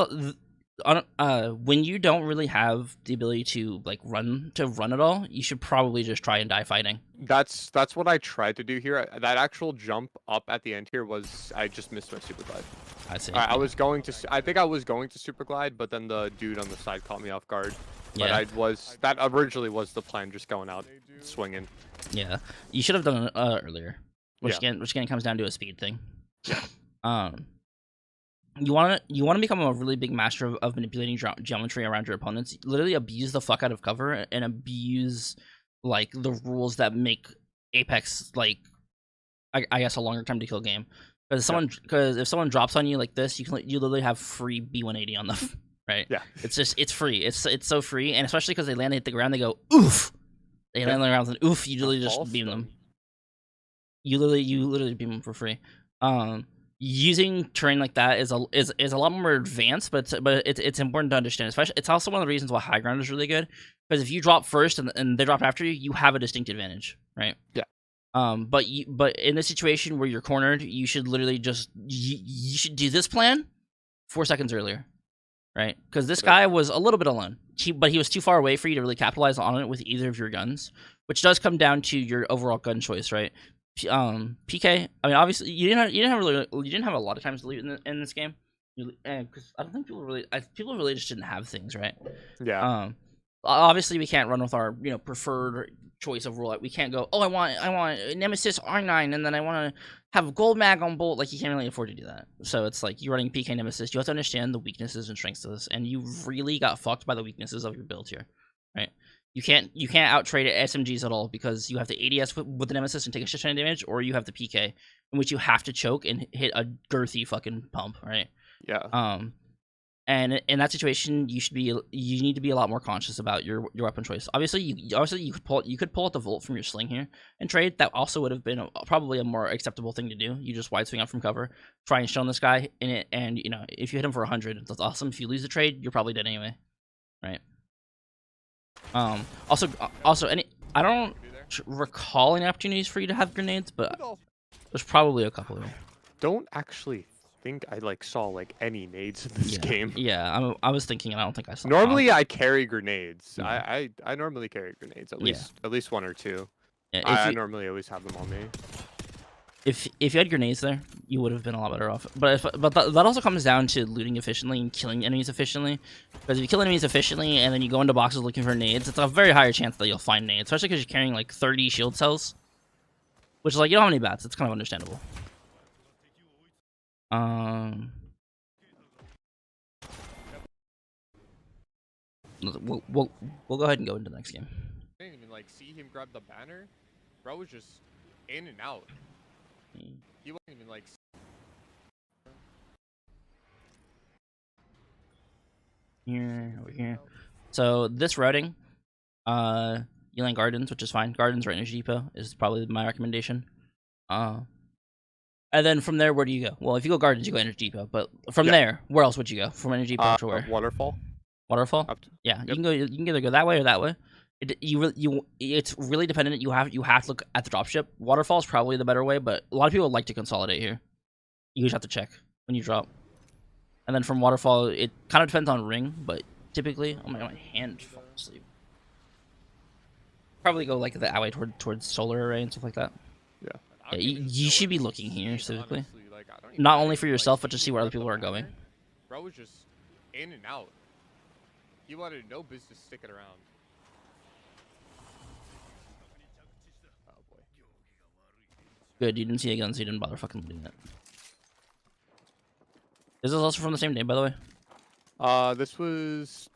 when you don't really have the ability to like run at all, you should probably just try and die fighting. That's what I tried to do here. That actual jump up at the end here was I just missed my super glide. I see. I was going to. I think I was going to super glide, but then the dude on the side caught me off guard. Yeah. But that originally was the plan, just going out swinging. Yeah, you should have done it earlier. Which again comes down to a speed thing. Yeah. You want to become a really big master of manipulating geometry around your opponents. Literally abuse the fuck out of cover and abuse like the rules that make Apex like I guess a longer time to kill game. Because if someone drops on you like this, you literally have free B180 on them, right? Yeah. It's free. It's so free, and especially because they land hit the ground, they go oof. They land on the ground and oof. You literally just beam them. You literally beam them for free. Using terrain like that is a lot more advanced, but it's important to understand. Especially, it's also one of the reasons why high ground is really good, because if you drop first and they drop after you, you have a distinct advantage, right? Yeah. But in this situation where you're cornered, you should literally just you should do this plan 4 seconds earlier, right? Because this guy was a little bit alone, but he was too far away for you to really capitalize on it with either of your guns, which does come down to your overall gun choice, right? PK. I mean, obviously, you didn't have a lot of times to leave in this game, because I don't think people really just didn't have things, right? Yeah. Obviously, we can't run with our preferred choice of roulette. We can't go, oh, I want Nemesis R9, and then I want to have gold mag on bolt. Like, you can't really afford to do that. So it's like you're running PK Nemesis. You have to understand the weaknesses and strengths of this, and you really got fucked by the weaknesses of your build here, right? You can't out trade SMGs at all, because you have the ADS with the Nemesis and take a shit ton of damage, or you have the PK in which you have to choke and hit a girthy fucking pump, right? Yeah. And in that situation, you need to be a lot more conscious about your weapon choice. Obviously, you could pull out the Volt from your sling here and trade. That also would have been probably a more acceptable thing to do. You just wide swing out from cover, try and shell on this guy in it, and if you hit him for 100, that's awesome. If you lose the trade, you're probably dead anyway, right? Also, I don't recall any opportunities for you to have grenades, but there's probably a couple here. Don't actually think I saw any nades in this game. Yeah, I was thinking, and I don't think I saw. Normally, I carry grenades. I normally carry grenades, at least one or two. Yeah, I normally always have them on me. If you had grenades there, you would have been a lot better off. But that also comes down to looting efficiently and killing enemies efficiently. Because if you kill enemies efficiently and then you go into boxes looking for nades, it's a very higher chance that you'll find nades, especially because you're carrying 30 shield cells, which is you don't have any bats. It's kind of understandable. We'll go ahead and go into the next game. I didn't even see him grab the banner. Bro was just in and out. He wasn't even here, over here. So this routing, you land Gardens, which is fine. Gardens or Energy Depot is probably my recommendation. And then from there, where do you go? Well, if you go Gardens, you go Energy Depot. But from there, where else would you go? From Energy Depot to where? Waterfall. Waterfall? Yeah, you can go. You can either go that way or that way. It's really dependent. You have to look at the dropship. Waterfall is probably the better way, but a lot of people like to consolidate here. You just have to check when you drop. And then from Waterfall, it kind of depends on ring, but typically, oh my hand fell asleep. Probably go that way towards solar array and stuff like that. Yeah, you should be looking here specifically, not only for yourself, but to see where other people are going. Bro was just in and out. He wanted no business sticking around. Oh boy. Good, you didn't see a gun, so you didn't bother fucking looting it. Is this also from the same day, by the way? This was...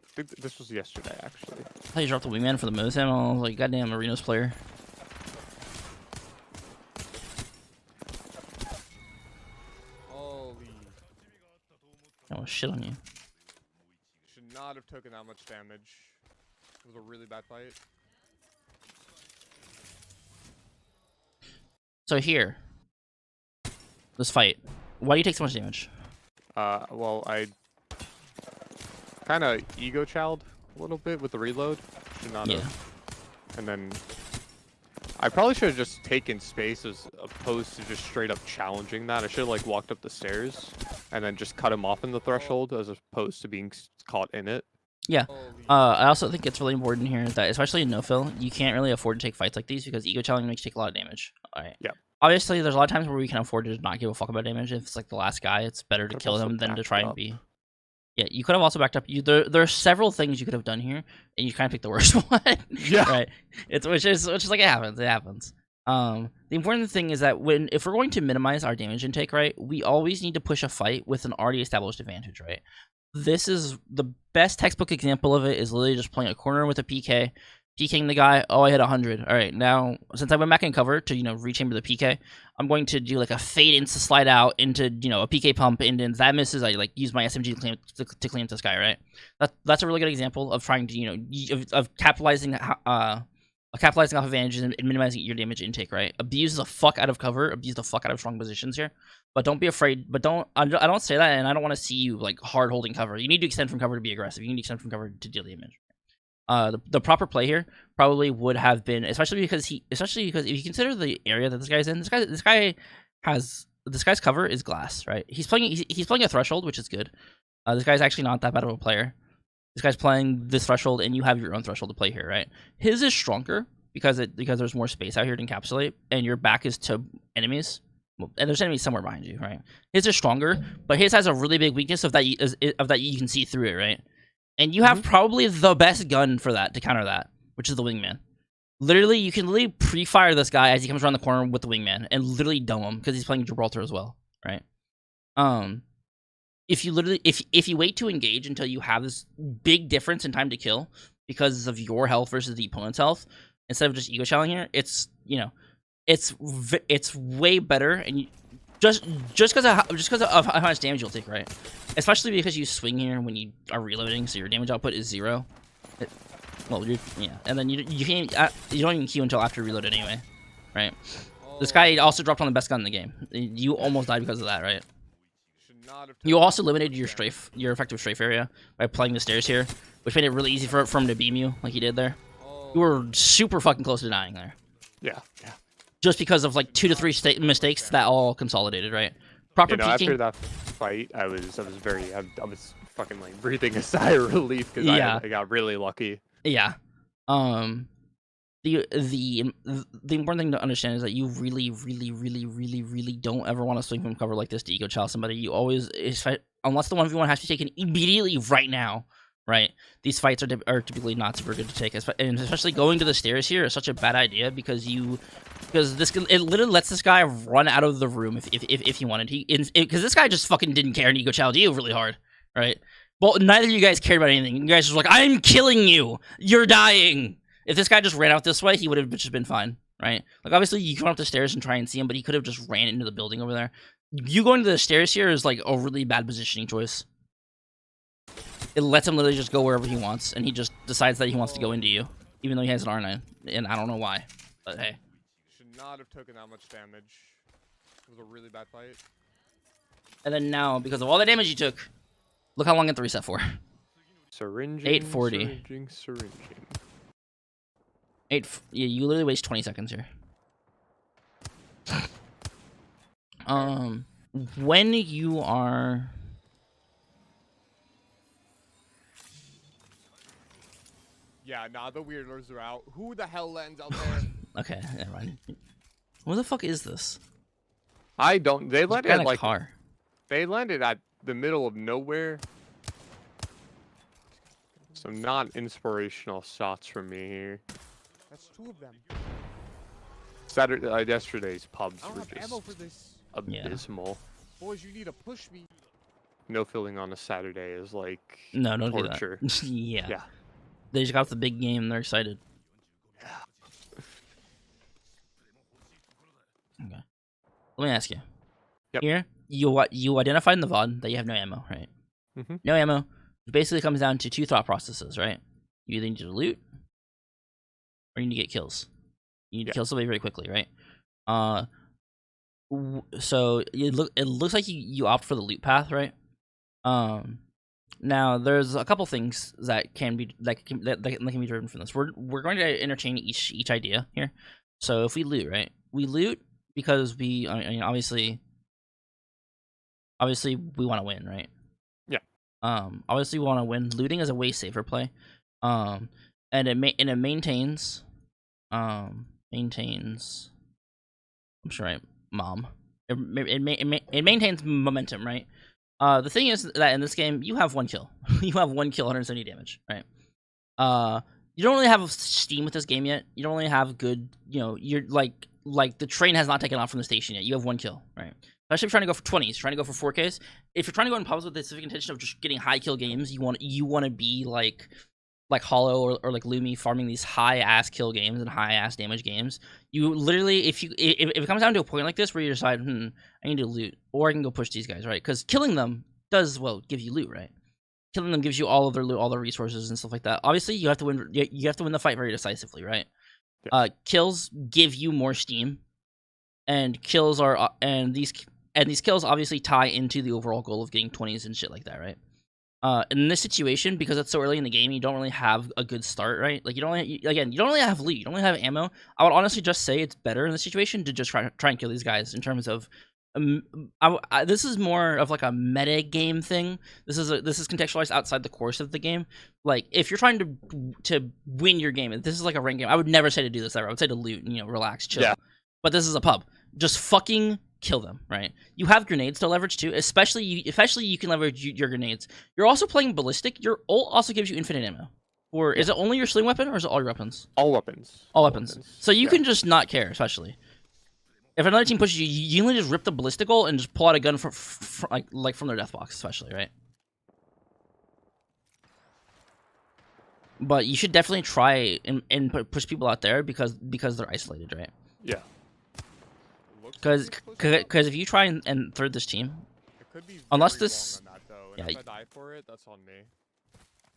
I think this was yesterday, actually. I thought you dropped the wingman for the Mythos ammo. I was like, goddamn, Arenas player. Holy... Oh, shit on you. Should not have taken that much damage. It was a really bad fight. So here, this fight, why do you take so much damage? Well, I kind of ego-chowed a little bit with the reload. Should not have. And then I probably should have just taken space as opposed to just straight up challenging that. I should have like walked up the stairs and then just cut him off in the threshold as opposed to being caught in it. Yeah. I also think it's really important here that, especially in no-fill, you can't really afford to take fights like these because ego-challenging makes you take a lot of damage. All right. Yeah. Obviously, there's a lot of times where we can afford to not give a fuck about damage. If it's like the last guy, it's better to kill him than to try and be... Yeah, you could have also backed up. There are several things you could have done here, and you kind of picked the worst one. Yeah. Right. Which is like it happens. It happens. The important thing is that if we're going to minimize our damage intake, right, we always need to push a fight with an already established advantage, right? This is the best textbook example of it is literally just playing a corner with a PK, PKing the guy. Oh, I hit 100. All right, now since I went back in cover to rechamber the PK, I'm going to do like a fade into slide out into a PK pump, and then that misses. I like use my SMG to clean up this guy. Right. That's a really good example of trying to of capitalizing capitalizing off advantages and minimizing your damage intake, right? Abuse the fuck out of cover, abuse the fuck out of strong positions here, but don't be afraid. But I don't say that, and I don't want to see you like hard holding cover. You need to extend from cover to be aggressive. You need to extend from cover to deal damage. The proper play here probably would have been, especially because if you consider the area that this guy's in, this guy's cover is glass, right? He's playing a threshold, which is good. This guy's actually not that bad of a player. This guy's playing this threshold, and you have your own threshold to play here, right? His is stronger because there's more space out here to encapsulate, and your back is to enemies, and there's enemies somewhere behind you, right? His is stronger, but his has a really big weakness of that you can see through it, right? And you have probably the best gun for that to counter that, which is the wingman. Literally, you can literally pre-fire this guy as he comes around the corner with the wingman, and literally dome him because he's playing Gibraltar as well, right? If you wait to engage until you have this big difference in time to kill because of your health versus the opponent's health, instead of just ego challenging here, it's way better, and just because of how much damage you'll take, right? Especially because you swing here when you are reloading, so your damage output is 0. And then you don't even queue until after reloaded anyway, right? This guy also dropped on the best gun in the game. You almost died because of that, right? You also limited your effective strafe area by playing the stairs here, which made it really easy for him to beam you like he did there. You were super fucking close to dying there. Yeah. Just because of like 2 to 3 mistakes that all consolidated, right? Proper peeking. After that fight, I was fucking like breathing a sigh of relief because I got really lucky. Yeah. The important thing to understand is that you really don't ever want to swing from cover like this to ego challenge somebody. You always, unless the 1v1 has to be taken immediately right now, right? These fights are typically not super good to take, and especially going to the stairs here is such a bad idea because it literally lets this guy run out of the room if he wanted. Because this guy just fucking didn't care and ego challenged you really hard, right? Well, neither of you guys cared about anything. You guys were like, I'm killing you. You're dying. If this guy just ran out this way, he would have just been fine, right? Like, obviously, you come up the stairs and try and see him, but he could have just ran into the building over there. You going to the stairs here is, like, a really bad positioning choice. It lets him literally just go wherever he wants, and he just decides that he wants to go into you, even though he has an R9, and I don't know why, but hey. Should not have taken that much damage. It was a really bad fight. And then now, because of all the damage you took, look how long it reset for. Syringing. 840. Syringing. Yeah, you literally waste 20 seconds here. When you are... Yeah, the weirdos are out. Who the hell lands out there? Okay, never mind. What the fuck is this? I don't... They landed at, like... car. They landed at the middle of nowhere. So not inspirational shots from me here. That's 2 of them. Saturday, yesterday's pubs I don't were have just ammo for this. abysmal. Boys, you need to push me. No filling on a Saturday is like No, don't torture. do that. Yeah. Yeah. They just got the big game. They're excited. Okay. Let me ask you. Yep. Here, you identified in the VOD that you have no ammo, right? Mm-hmm. No ammo. It basically comes down to two thought processes, right? You either need to loot, or you need to get kills. You need to kill somebody very quickly, right? So it looks like you opt for the loot path, right? Now there's a couple things that can be that can be driven from this. We're going to entertain each idea here. So if we loot, right? We loot because we obviously we want to win, right? Yeah. Obviously we want to win. Looting is a way safer play. And it maintains I'm sure mom. It maintains momentum, right? The thing is that in this game, you have one kill. You have one kill, 170 damage, right? You don't really have steam with this game yet. You don't really have good, you're like the train has not taken off from the station yet. You have one kill, right? Especially if you're trying to go for 20s, trying to go for 4Ks. If you're trying to go in pubs with the specific intention of just getting high kill games, you want to be like Hollow or like Lumi, farming these high ass kill games and high ass damage games. You literally, if it comes down to a point like this where you decide, I need to loot, or I can go push these guys, right? Because killing them does give you loot, right? Killing them gives you all of their loot, all their resources and stuff like that. Obviously, you have to win. You have to win the fight very decisively, right? Yes. Kills give you more steam, and these kills obviously tie into the overall goal of getting 20s and shit like that, right? In this situation, because it's so early in the game, you don't really have a good start, right? Like you don't really have loot, you don't really have ammo. I would honestly just say it's better in this situation to just try and kill these guys. In terms of, this is more of like a meta game thing. This is contextualized outside the course of the game. Like if you're trying to win your game, this is like a ranked game. I would never say to do this ever. I would say to loot and relax, chill. Yeah. But this is a pub. Just fucking kill them, right? You have grenades to leverage too, especially you can leverage your grenades. You're also playing Ballistic. Your ult also gives you infinite ammo. Or is it only your sling weapon, or is it all your weapons? All weapons. All weapons. So you can just not care, especially if another team pushes you. You can just rip the Ballistic ult and just pull out a gun from their death box, especially, right? But you should definitely try and push people out there because they're isolated, right? Yeah. Because if you try and third this team, unless this, yeah, if I die for it, that's on me.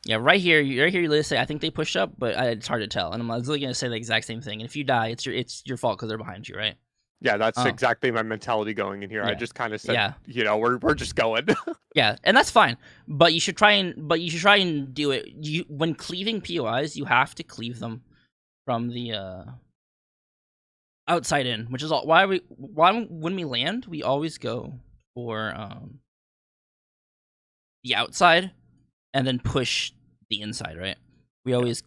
Yeah, right here you literally say I think they pushed up, but it's hard to tell, and I'm literally gonna say the exact same thing. And if you die, it's your fault because they're behind you, right? Yeah, that's exactly my mentality going in here. Yeah. I just kind of said, we're just going. Yeah, and that's fine. But you should try and do it. When cleaving POIs, you have to cleave them from the outside in, which is why when we land, we always go for the outside and then push the inside, right? We always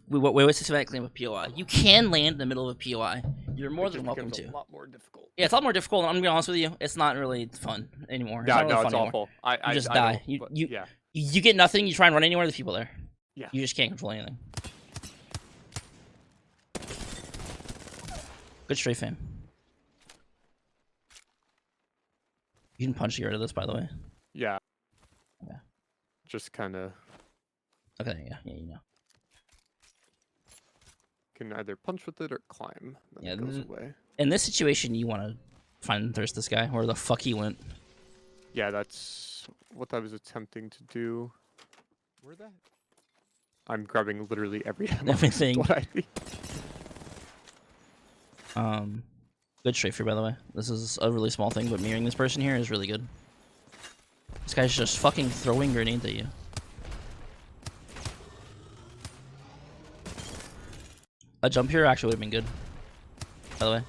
systematically claim a POI. You can land in the middle of a POI. You're more than welcome to. A lot more difficult. Yeah, it's a lot more difficult. And I'm gonna be honest with you, it's not really fun anymore. Yeah, it's it's awful. You just die. You get nothing. You try and run anywhere. There's people there. Yeah. You just can't control anything. Good strafing. You can punch to get rid of this, by the way. Yeah. Yeah. Just kind of. Okay. Yeah. You know. Can either punch with it or climb. Then it goes away. In this situation, you want to find and thirst this guy, where the fuck he went. Yeah, that's what I was attempting to do. Where that? I'm grabbing literally everything. What I think. Good strafer, by the way. This is a really small thing, but mirroring this person here is really good. This guy's just fucking throwing grenades at you. A jump here actually would have been good, by the way.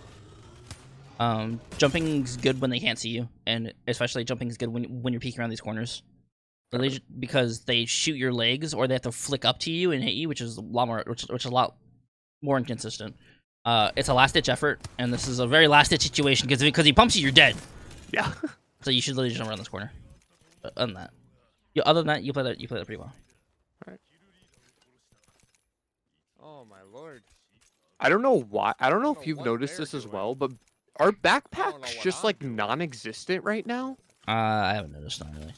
Jumping's good when they can't see you, and especially jumping's good when you're peeking around these corners. Because they shoot your legs, or they have to flick up to you and hit you, which is a lot more inconsistent. It's a last-ditch effort, and this is a very last-ditch situation because he pumps you, you're dead. Yeah. So you should literally jump around this corner. But other than that, you play that pretty well. All right. Oh my lord. I don't know why. I don't know don't if know you've what noticed they're this as doing. well, but our know backpacks what just I'm like doing. non-existent right now. I haven't noticed, not really.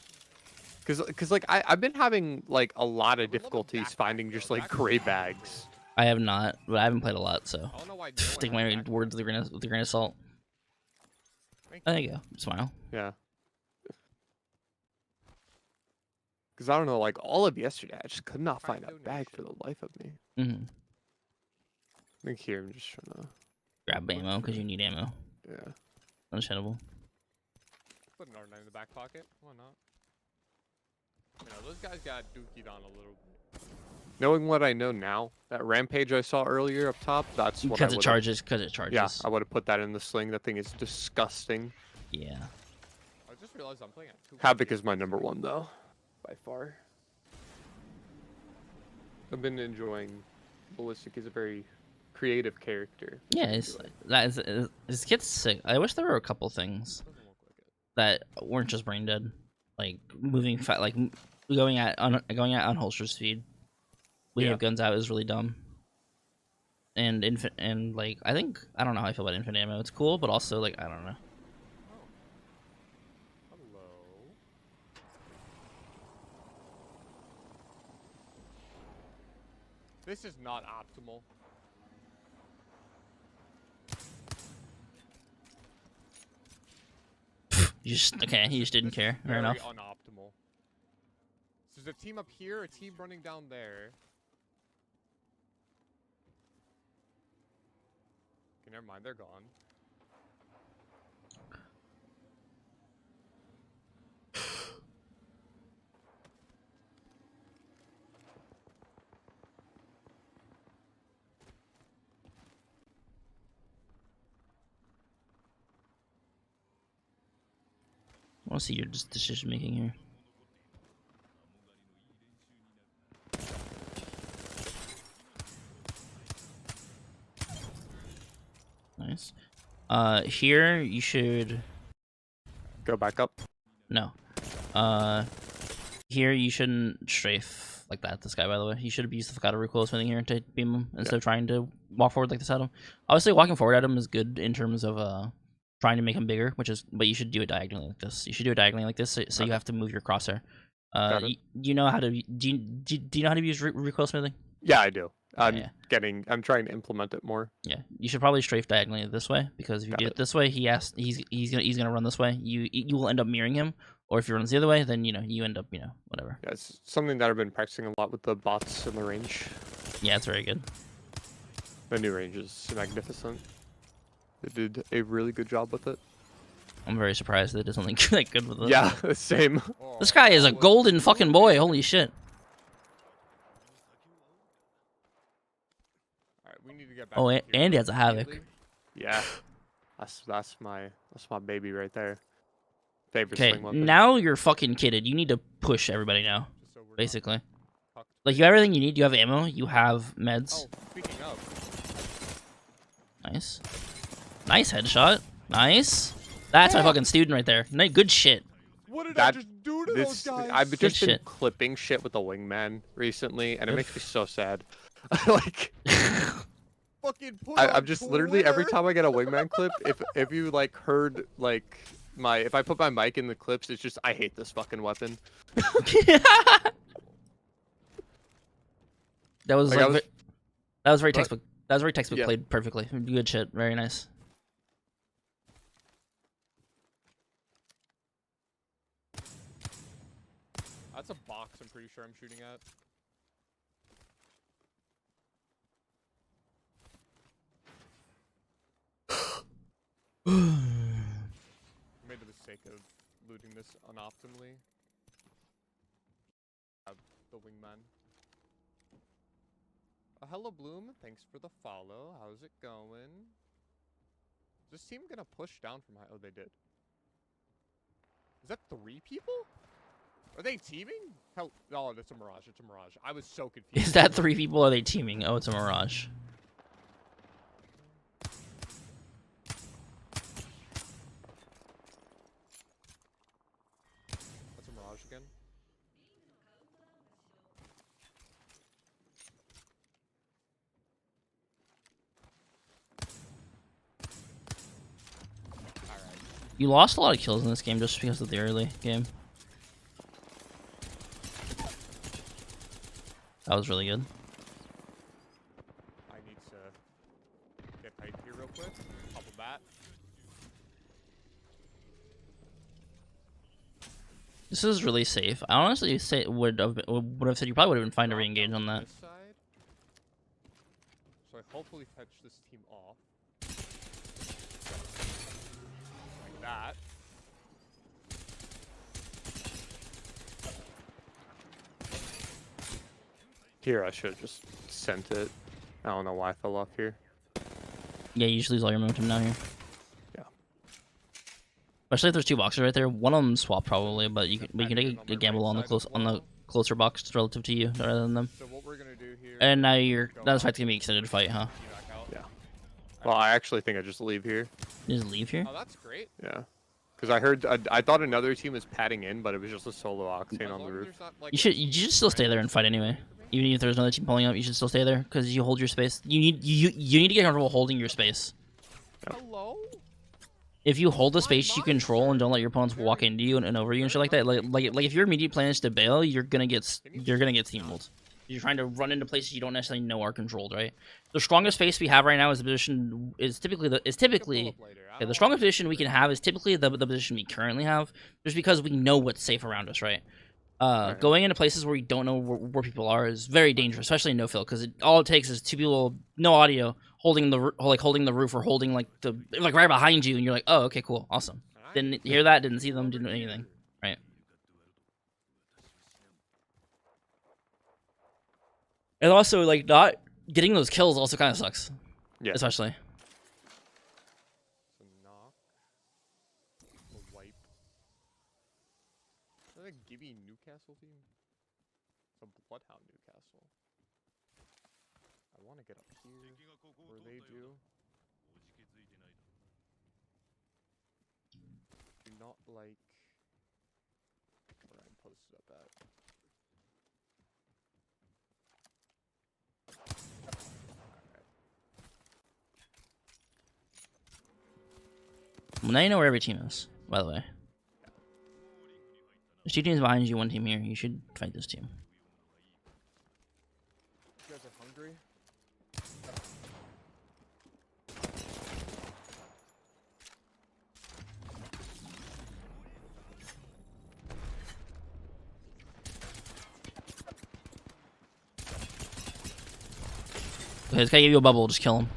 Cause like I've been having like a lot I of would love a difficulties backpack, finding though. just like Backpacks gray would be really bags. I have not, but I haven't played a lot, so I don't know why no one take has a my backpack. words with a grain of salt. Thank There you go. Smile. Yeah. Cause I don't know, like all of yesterday, I just could not find Kind a bag for donation. the life of me. Mm-hmm. I think here I'm just trying to. Grab ammo because you need ammo. Yeah. Understandable. Put an R9 in the back pocket. Why not? You know, those guys got dookied on a little bit. Knowing what I know now, that rampage I saw earlier up top, that's what I Because it would. charges. Because it charges. Yeah, I would have put that in the sling. That thing is disgusting. Yeah. I just realized I'm playing at 2. Havoc is my number one though, by far. I've been enjoying Ballistic. Is a very creative character. Yeah, his kid's sick. I wish there were a couple things Doesn't look like it. that weren't just brain dead, like moving like going at unholstered speed. We Yeah. have guns out is really dumb. And like I don't know how I feel about infinite ammo. It's cool, but also like I don't know. Hello. This is not optimal. You just didn't care. Fair Very enough. unoptimal. So there's a team up here, a team running down there. Okay, never mind, they're gone. I want to see your decision making here. Nice. Here you should Go back up. no. Here you shouldn't strafe like that. This guy, by the way, you should have used the Focado recoil swinging here to beam him instead of trying to walk forward like this at him. Obviously, walking forward at him is good in terms of trying to make him bigger, but you should do it diagonally like this. You should do it diagonally like this, so you have to move your crosshair. You know how to do you know how to use recoil smithing? Yeah, I do. I'm Yeah. I'm trying to implement it more. Yeah, you should probably strafe diagonally this way because if you Got do it. it this way, he's gonna run this way. You will end up mirroring him, or if he runs the other way, then you end up whatever. Yeah, it's something that I've been practicing a lot with the bots in the range. Yeah, it's very good. The new range is magnificent. They did a really good job with it. I'm very surprised they did something that good with it. Yeah, same. Oh, This guy is a that was golden fucking boy. Holy shit. Alright, we need to get back Oh, up here and he has a havoc. immediately. Yeah, that's my baby right there. Favorite Okay, sling weapon. now you're fucking kidded. You need to push everybody now, Just so we're not basically. tucked. Like, you have everything you need. You have ammo. You have meds. Oh, speaking of, Nice. Nice headshot. Nice. That's my fucking student right there. Good shit. what did I That- just do to those This guys? I've Good just been shit. clipping shit with the wingman recently, and it Good. makes me so sad. Like fucking put I'm on just literally every Twitter. time I get a wingman clip, if you like heard like if I put my mic in the clips, it's just I hate this fucking weapon. That was Like, like, I was- that was very What? textbook. That was very textbook Yeah. played perfectly. Good shit. Very nice. That's a box. I'm pretty sure I'm shooting at. I made the mistake of looting this unoptimally. Have the wingman. Hello, Bloom. Thanks for the follow. How's it going? Is this team gonna push down from high? Oh, they did. Is that 3 people? Are they teaming? Hell, oh, it's a mirage. It's a mirage. I was so confused. Is that 3 people? Or are they teaming? Oh, it's a mirage. That's a mirage again. You lost a lot of kills in this game just because of the early game. That was really good. I need to get height here real quick. Pop a bat. This is really safe. I honestly say would have said you probably would have been fine to re-engage on that. This side. So I hopefully fetch this team off. Like that. Here, I should have just sent it. I don't know why I fell off here. Yeah, you just lose all your momentum down here. Yeah. Especially if there's two boxes right there. One of them swap probably, but you can take a gamble on the closer box relative to you rather than them. So what we're gonna do here? And now that's fight's gonna be extended fight, huh? Yeah. Well, I actually think I just leave here. You just leave here? Oh, that's great. Yeah. Because I thought another team was padding in, but it was just a solo octane on the roof. You should still stay there and fight anyway. Even if there's another team pulling up, you should still stay there because you hold your space. You need to get comfortable holding your space. Hello? If you hold the space you control and don't let your opponents walk into you and over you and shit like that, like if your immediate plan is to bail, you're gonna get steamrolled. You're trying to run into places you don't necessarily know are controlled, right? The strongest space we have right now is the position the strongest position we can have is typically the position we currently have, just because we know what's safe around us, right? Going into places where you don't know where people are is very dangerous, especially in no fill, because all it takes is two people, no audio, holding the roof or holding like right behind you, and you're like, oh, okay, cool, awesome. Didn't hear that, didn't see them, didn't do anything, right? And also, like, not getting those kills also kind of sucks. Yeah. Especially. So knock. A wipe. Is that a Gibby Newcastle team? It's a Bloodhound Newcastle. I want to get up here where they do. Do not like where I'm posted up at. Well, now you know where every team is, by the way. There's two teams behind you, one team here. You should fight this team. You guys are hungry? Okay, this guy gave you a bubble, just kill him.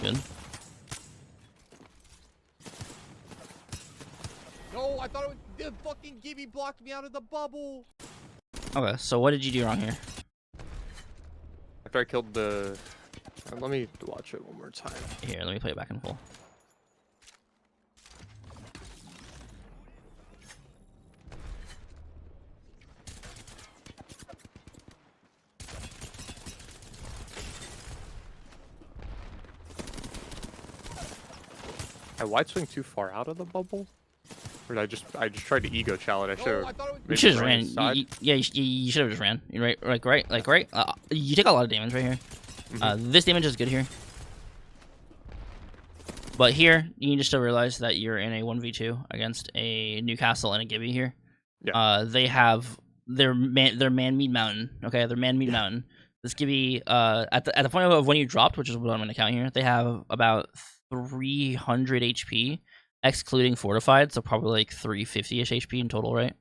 Good. No, I thought it was the fucking Gibby blocked me out of the bubble. Okay, so what did you do wrong here? After I killed the... let me watch it one more time. Here, let me play it back in full. I wide swing too far out of the bubble? Or did I just tried to ego chow it? I should have. You should have ran. Yeah, you should have just ran. Right. You take a lot of damage right here. This damage is good here. But here, you need to still realize that you're in a 1v2 against a Newcastle and a Gibby here. Yeah. They have their man-meat mountain. Okay, their man-meat mountain. This Gibby, at the point of when you dropped, which is what I'm going to count here, they have about 300 HP, excluding fortified, so probably like 350-ish HP in total, right?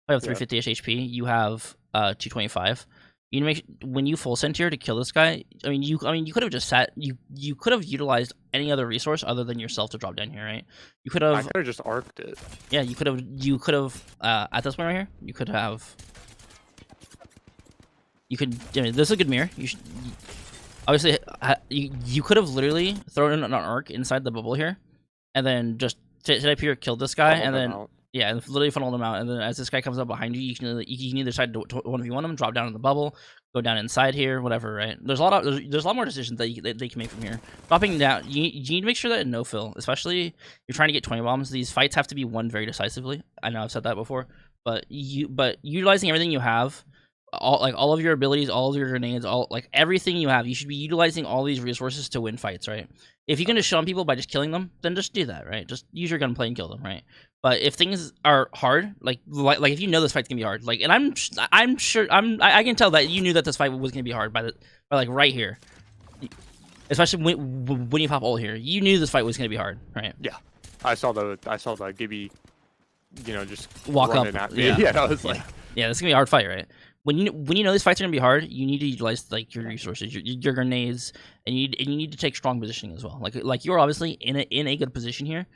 I have 350-ish HP. You have 225. You need to make when you full send here to kill this guy. I mean, you could have just sat. You could have utilized any other resource other than yourself to drop down here, right? You could have. I could have just arced it. Yeah, you could have. You could have at this point right here. You could have. You could. I mean, this is a good mirror. You should. Obviously, you could have literally thrown in an arc inside the bubble here, and then just sit up here, killed this guy, and then yeah, and literally funnel them out. And then as this guy comes up behind you, you can either decide to 1v1 him, drop down in the bubble, go down inside here, whatever. Right? There's a lot more decisions that they can make from here. Dropping down, you need to make sure that in no fill, especially if you're trying to get 20 bombs. These fights have to be won very decisively. I know I've said that before, but utilizing everything you have. all of your abilities, all of your grenades, like everything you have. You should be utilizing all these resources to win fights, right? If you can just shun people by just killing them, then just do that, right? Just use your gunplay and kill them, right? But if things are hard, like if you know this fight's gonna be hard, like, and I'm sure I can tell that you knew that this fight was gonna be hard by like right here, especially when you pop ult here, you knew this fight was gonna be hard, right? Yeah, I saw the Gibby, just Walk up. running at me. Yeah, I was like, yeah, this is gonna be a hard fight, right? When you know these fights are gonna be hard, you need to utilize like your resources, your grenades, and you need to take strong positioning as well. Like you're obviously in a good position here,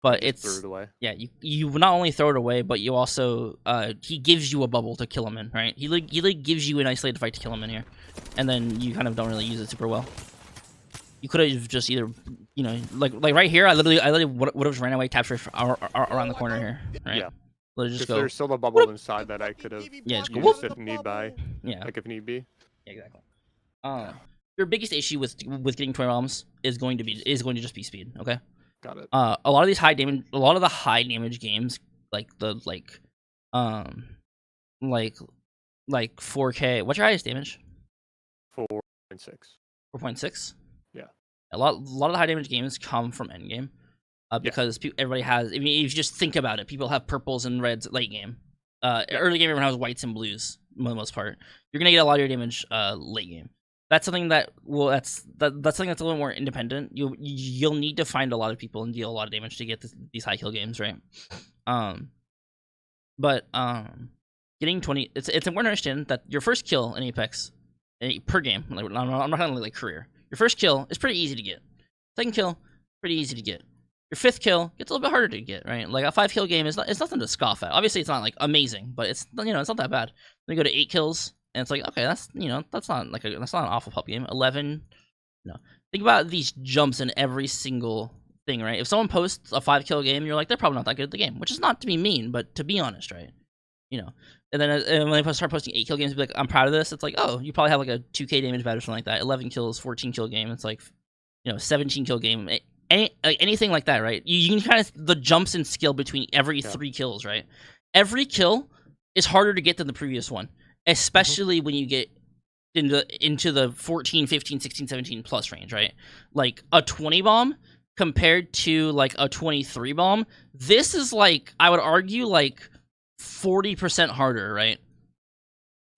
but threw it away. Yeah, you not only throw it away, but you also he gives you a bubble to kill him in, right? He gives you an isolated fight to kill him in here, and then you kind of don't really use it super well. You could have just either, like right here, I literally would have ran away, captured around the corner here, right? Yeah. Just go. There's still a bubble inside that I could have just go. used if need be. Yeah. Like if need be. Yeah, exactly. Your biggest issue with getting 20 bombs is going to just be speed. Okay. Got it. A lot of the high damage games, like 4K. What's your highest damage? 4.6. 4.6. Yeah. A lot of the high damage games come from Endgame, because everybody has. I mean, if you just think about it, people have purples and reds late game. Early game, everyone has whites and blues for the most part. You're gonna get a lot of your damage late game. That's something that's something that's a little more independent. You'll need to find a lot of people and deal a lot of damage to get these high kill games, right? But getting 20, it's important to understand that your first kill in Apex per game, like, I'm not gonna like career. Your first kill is pretty easy to get. Second kill, pretty easy to get. Your fifth kill gets a little bit harder to get, right? Like a 5-kill game it's nothing to scoff at. Obviously, it's not like amazing, but it's it's not that bad. Then you go to 8 kills, and it's like, okay, that's that's not an awful pub game. 11, no. Think about these jumps in every single thing, right? If someone posts a 5-kill game, you're like, they're probably not that good at the game, which is not to be mean, but to be honest, right? And then when they start posting 8-kill games, be like, I'm proud of this. It's like, oh, you probably have like a 2K damage bad or something like that. 11 kills, 14-kill game. It's like, 17-kill game. Anything like that, right? You can kind of the jumps in skill between every 3 kills, right? Every kill is harder to get than the previous one, especially when you get into the 14, 15, 16, 17 plus range, right? Like a 20 bomb compared to like a 23 bomb. This is like, I would argue, like 40% harder, right?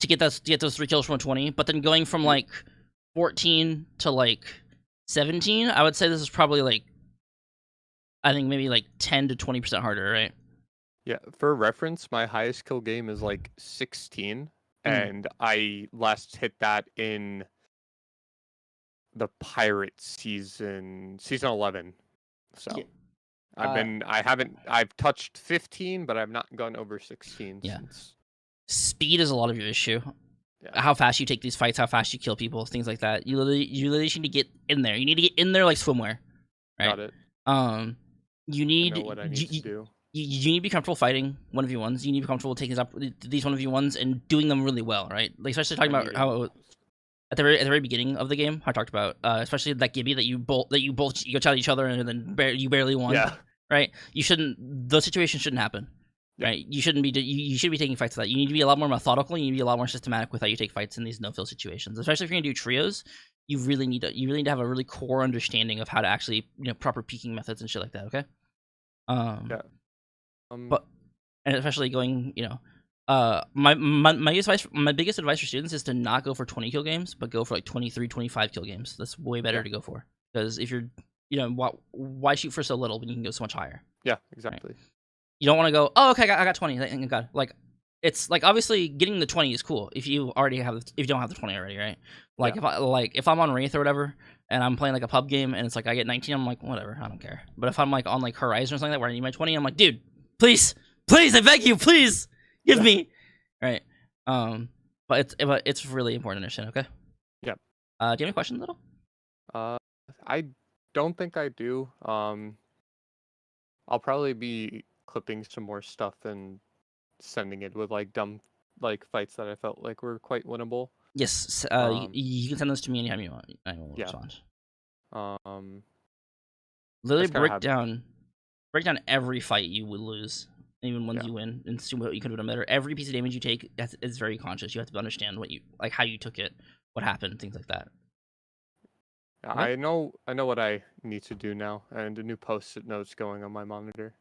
To get those 3 kills from a 20, but then going from like 14 to like 17, I would say this is probably like, I think maybe like 10 to 20% harder, right? Yeah, for reference, my highest kill game is like 16, and I last hit that in the Pirate season 11. So I've touched 15, but I've not gone over 16 since. Speed is a lot of your issue. Yeah. How fast you take these fights, how fast you kill people, things like that. You literally need to get in there. You need to get in there like swimwear, right? Got it. You need I know what I need to do. You need to be comfortable fighting 1v1s. You need to be comfortable taking these 1v1s and doing them really well, right? Like especially talking about how at the very beginning of the game, I talked about especially that Gibby that you both go at each other and then you barely won. Yeah. Right. Those situations shouldn't happen. Yeah. Right. You shouldn't be. You should be taking fights like that. You need to be a lot more methodical. You need to be a lot more systematic with how you take fights in these no-fill situations. Especially if you're gonna do trios, you really need to have a really core understanding of how to actually proper peeking methods and shit like that. Okay. Yeah. But and especially going my biggest advice for students is to not go for 20 kill games, but go for like 23, 25 kill games. That's way better to go for, because if you're why shoot for so little when you can go so much higher? Yeah, exactly. Right? You don't want to go, oh, okay, I got 20. Thank God. Like, it's like obviously getting the 20 is cool if you don't have the 20 already, right? Like if I'm on Wraith or whatever and I'm playing like a pub game and it's like I get 19, I'm like, whatever, I don't care. But if I'm like on like Horizon or something like that where I need my 20, I'm like, dude, please, I beg you, please give me, right? But it's really important to understand. Okay. Yeah. Do you have any questions at all? I don't think I do. I'll probably be clipping some more stuff and sending it with like dumb like fights that I felt like were quite winnable. Yes. You can send those to me anytime you want. I will respond. Literally break down every fight you would lose. even ones Yeah. you win, and see what you could have done better. Every piece of damage you take, is very conscious. You have to understand what you like, how you took it, what happened, things like that. Okay. I know what I need to do now, and a new post-it note's going on my monitor.